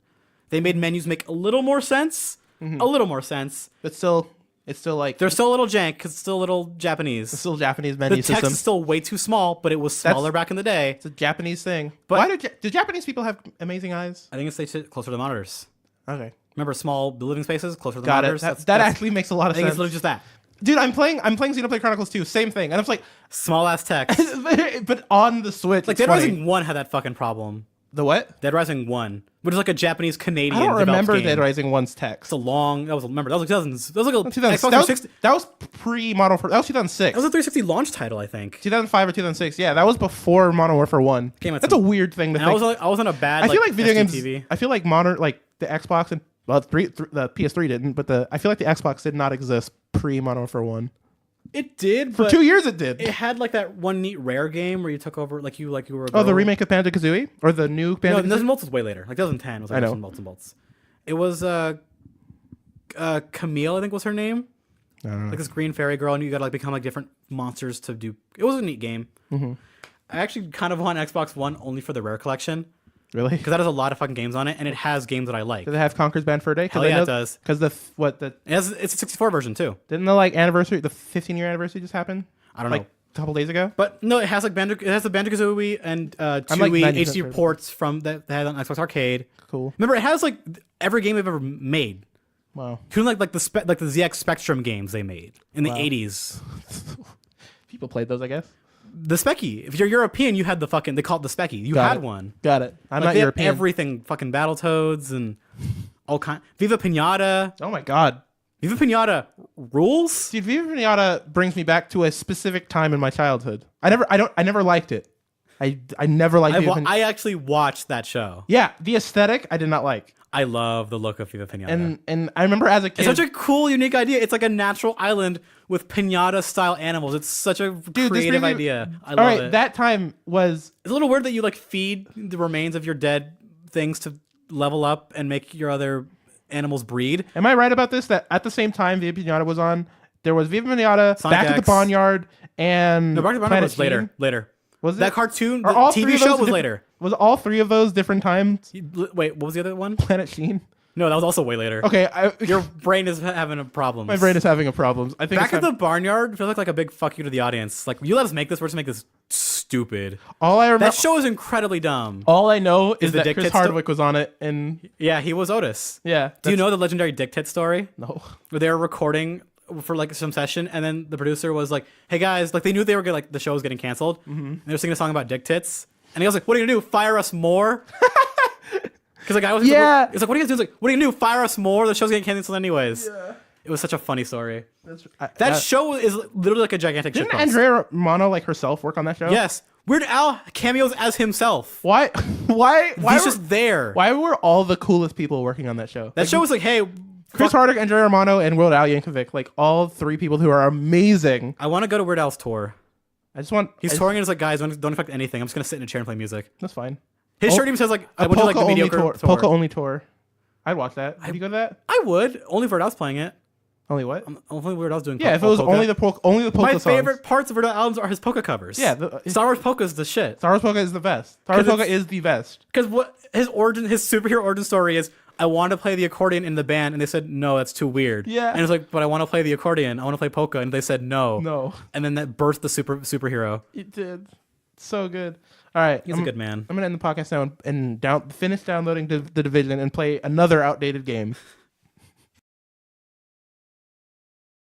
[SPEAKER 2] They made menus make a little more sense. A little more sense.
[SPEAKER 3] But still, it's still like
[SPEAKER 2] They're still a little jank because it's still a little Japanese.
[SPEAKER 3] it's still Japanese menu
[SPEAKER 2] The text
[SPEAKER 3] system.
[SPEAKER 2] is still way too small, but it was smaller back in the day.
[SPEAKER 3] It's a Japanese thing.
[SPEAKER 2] But-
[SPEAKER 3] Why do Japanese people have amazing eyes?
[SPEAKER 2] I think it's they sit closer to the monitors.
[SPEAKER 3] Okay,
[SPEAKER 2] Remember small living spaces closer to the
[SPEAKER 3] got it.
[SPEAKER 2] monitors?
[SPEAKER 3] That actually makes a lot
[SPEAKER 2] I
[SPEAKER 3] of
[SPEAKER 2] think
[SPEAKER 3] sense.
[SPEAKER 2] it's literally just that.
[SPEAKER 3] Dude, I'm playing Xenoblade Chronicles 2, same thing, and I'm like,
[SPEAKER 2] Small ass text.
[SPEAKER 3] but on the Switch,
[SPEAKER 2] Like
[SPEAKER 3] it's
[SPEAKER 2] Dead
[SPEAKER 3] funny.
[SPEAKER 2] Rising 1 had that fucking problem.
[SPEAKER 3] The what?
[SPEAKER 2] Dead Rising 1, which is like a Japanese Canadian.
[SPEAKER 3] I don't remember
[SPEAKER 2] game.
[SPEAKER 3] Dead Rising 1's text.
[SPEAKER 2] It's a long. That was like 2000s. That was like a
[SPEAKER 3] 2006.
[SPEAKER 2] Xbox 360.
[SPEAKER 3] That was pre Modern Warfare. That was 2006.
[SPEAKER 2] That was a 360 launch title, I think.
[SPEAKER 3] 2005 or 2006. Yeah, that was before Modern Warfare 1. That's a weird thing to
[SPEAKER 2] And
[SPEAKER 3] think.
[SPEAKER 2] I was on a bad.
[SPEAKER 3] I feel like video games.
[SPEAKER 2] SGTV.
[SPEAKER 3] I feel like the Xbox and the PS3 didn't, but I feel like the Xbox did not exist pre Modern Warfare 1.
[SPEAKER 2] It did
[SPEAKER 3] For
[SPEAKER 2] but
[SPEAKER 3] 2 years, it did.
[SPEAKER 2] It had like that one neat rare game where you took over like you were. A
[SPEAKER 3] Oh, the
[SPEAKER 2] girl.
[SPEAKER 3] remake of Banjo-Kazooie or the new
[SPEAKER 2] No,
[SPEAKER 3] Banjo-Kazooie.
[SPEAKER 2] Nuts and Bolts was way later. Like 2010 was like
[SPEAKER 3] I know.
[SPEAKER 2] Nuts and Bolts and Bolts. It was Camille, I think was her name.
[SPEAKER 3] I don't know.
[SPEAKER 2] Like this green fairy girl, and you gotta like become like different monsters to do. It was a neat game.
[SPEAKER 3] Mm-hmm.
[SPEAKER 2] I actually kind of want Xbox One only for the rare collection
[SPEAKER 3] Really?
[SPEAKER 2] because that has a lot of fucking games on it, and it has games that I like.
[SPEAKER 3] Did they have Conker's Band for a Day?
[SPEAKER 2] Hell yeah, it does.
[SPEAKER 3] Because
[SPEAKER 2] It's a 64 version too.
[SPEAKER 3] didn't the like anniversary, the 15-year anniversary just happen?
[SPEAKER 2] I don't
[SPEAKER 3] like
[SPEAKER 2] know.
[SPEAKER 3] a couple days ago.
[SPEAKER 2] But no, it has like it has the Banjo-Kazooie and
[SPEAKER 3] like
[SPEAKER 2] 2
[SPEAKER 3] 90%
[SPEAKER 2] HD
[SPEAKER 3] sure.
[SPEAKER 2] ports from that they had on Xbox Arcade.
[SPEAKER 3] Cool.
[SPEAKER 2] Remember, it has like every game they've ever made.
[SPEAKER 3] Wow.
[SPEAKER 2] Including like the ZX Spectrum games they made in the 80s.
[SPEAKER 3] People played those, I guess.
[SPEAKER 2] The Specky. If you're European, you had the fucking. They called it the Specky. You
[SPEAKER 3] Got
[SPEAKER 2] had
[SPEAKER 3] it.
[SPEAKER 2] one.
[SPEAKER 3] Got it. I'm
[SPEAKER 2] Like,
[SPEAKER 3] not
[SPEAKER 2] they had
[SPEAKER 3] European.
[SPEAKER 2] everything. Fucking Battletoads and all kind. Viva Pinata.
[SPEAKER 3] Oh my god.
[SPEAKER 2] Viva Pinata rules.
[SPEAKER 3] Dude, Viva Pinata brings me back to a specific time in my childhood. I never liked it. I never liked Viva Pinata.
[SPEAKER 2] I actually watched that show.
[SPEAKER 3] Yeah, the aesthetic I did not like.
[SPEAKER 2] I love the look of Viva Pinata.
[SPEAKER 3] And I remember as a kid.
[SPEAKER 2] It's such a cool, unique idea. It's like a natural island with pinata style animals. It's such a creative idea. I love it.
[SPEAKER 3] That time was
[SPEAKER 2] It's a little weird that you like feed the remains of your dead things to level up and make your other animals breed.
[SPEAKER 3] Am I right about this? That at the same time Viva Pinata was on, There was Viva Pinata,
[SPEAKER 2] Sonic
[SPEAKER 3] Back at
[SPEAKER 2] X.
[SPEAKER 3] the Barnyard, and
[SPEAKER 2] No, Back to the Barnyard
[SPEAKER 3] Planet
[SPEAKER 2] was later.
[SPEAKER 3] Sheen.
[SPEAKER 2] Later.
[SPEAKER 3] Was it?
[SPEAKER 2] That cartoon, the
[SPEAKER 3] Are all
[SPEAKER 2] TV
[SPEAKER 3] three of
[SPEAKER 2] show
[SPEAKER 3] those
[SPEAKER 2] was
[SPEAKER 3] different-
[SPEAKER 2] later.
[SPEAKER 3] Was all three of those different times?
[SPEAKER 2] Wait, what was the other one?
[SPEAKER 3] Planet Sheen.
[SPEAKER 2] No, that was also way later.
[SPEAKER 3] Okay,
[SPEAKER 2] Your brain is having a problem.
[SPEAKER 3] my brain is having a problem. I think
[SPEAKER 2] Back at the Barnyard feels like a big fuck you to the audience. Like, you let us make this, we're just make this stupid.
[SPEAKER 3] all I remember.
[SPEAKER 2] That show is incredibly dumb.
[SPEAKER 3] All I know is
[SPEAKER 2] the
[SPEAKER 3] that
[SPEAKER 2] Dick
[SPEAKER 3] Chris
[SPEAKER 2] Tit sto-
[SPEAKER 3] Hardwick was on it, and
[SPEAKER 2] Yeah, he was Otis.
[SPEAKER 3] yeah.
[SPEAKER 2] Do you know the legendary Dick Tit story?
[SPEAKER 3] No.
[SPEAKER 2] Where they were recording for like some session, and then the producer was like, "Hey guys, like they knew they were like the show was getting canceled, and they were singing a song about dick tits." And he was like, "What are you gonna do? Fire us more?" Because like I was,
[SPEAKER 3] Yeah.
[SPEAKER 2] It's like, "What are you guys doing?" He's like, "What are you gonna do? Fire us more? The show's getting canceled anyways." Yeah. It was such a funny story. That show is literally like a gigantic shit
[SPEAKER 3] Didn't
[SPEAKER 2] post.
[SPEAKER 3] Andrea Romano like herself work on that show?
[SPEAKER 2] Yes, Weird Al cameos as himself.
[SPEAKER 3] Why? Why?
[SPEAKER 2] He's just there.
[SPEAKER 3] Why were all the coolest people working on that show?
[SPEAKER 2] That show was like, "Hey,
[SPEAKER 3] Chris Hardwick, Andrea Romano, and Weird Al Yankovic, like all three people who are amazing.
[SPEAKER 2] I want to go to Weird Al's tour."
[SPEAKER 3] I just want.
[SPEAKER 2] He's touring and it's like, "Guys, don't expect anything. I'm just gonna sit in a chair and play music."
[SPEAKER 3] That's fine.
[SPEAKER 2] His shirt even says like, "I went to like the mediocre tour."
[SPEAKER 3] Polka only tour. I'd watch that. Would you go to that?
[SPEAKER 2] I would only if Weird Al's playing it.
[SPEAKER 3] Only what?
[SPEAKER 2] Only Weird Al's doing.
[SPEAKER 3] Yeah, if it was
[SPEAKER 2] polka.
[SPEAKER 3] only the polka
[SPEAKER 2] My
[SPEAKER 3] songs.
[SPEAKER 2] favorite parts of Weird Al albums are his polka covers.
[SPEAKER 3] Yeah,
[SPEAKER 2] Star Wars polka is the shit.
[SPEAKER 3] Star Wars polka is the best. Star Wars
[SPEAKER 2] 'Cause
[SPEAKER 3] polka
[SPEAKER 2] it's-
[SPEAKER 3] is the best.
[SPEAKER 2] Because what his superhero origin story is, I wanted to play the accordion in the band, and they said no, that's too weird.
[SPEAKER 3] Yeah.
[SPEAKER 2] and it's like, but I want to play the accordion. I want to play polka, and they said no.
[SPEAKER 3] No,
[SPEAKER 2] And then that birthed the superhero.
[SPEAKER 3] it did. So good. All right,
[SPEAKER 2] He's a good man.
[SPEAKER 3] I'm gonna end the podcast now and finish downloading the Division and play another outdated game.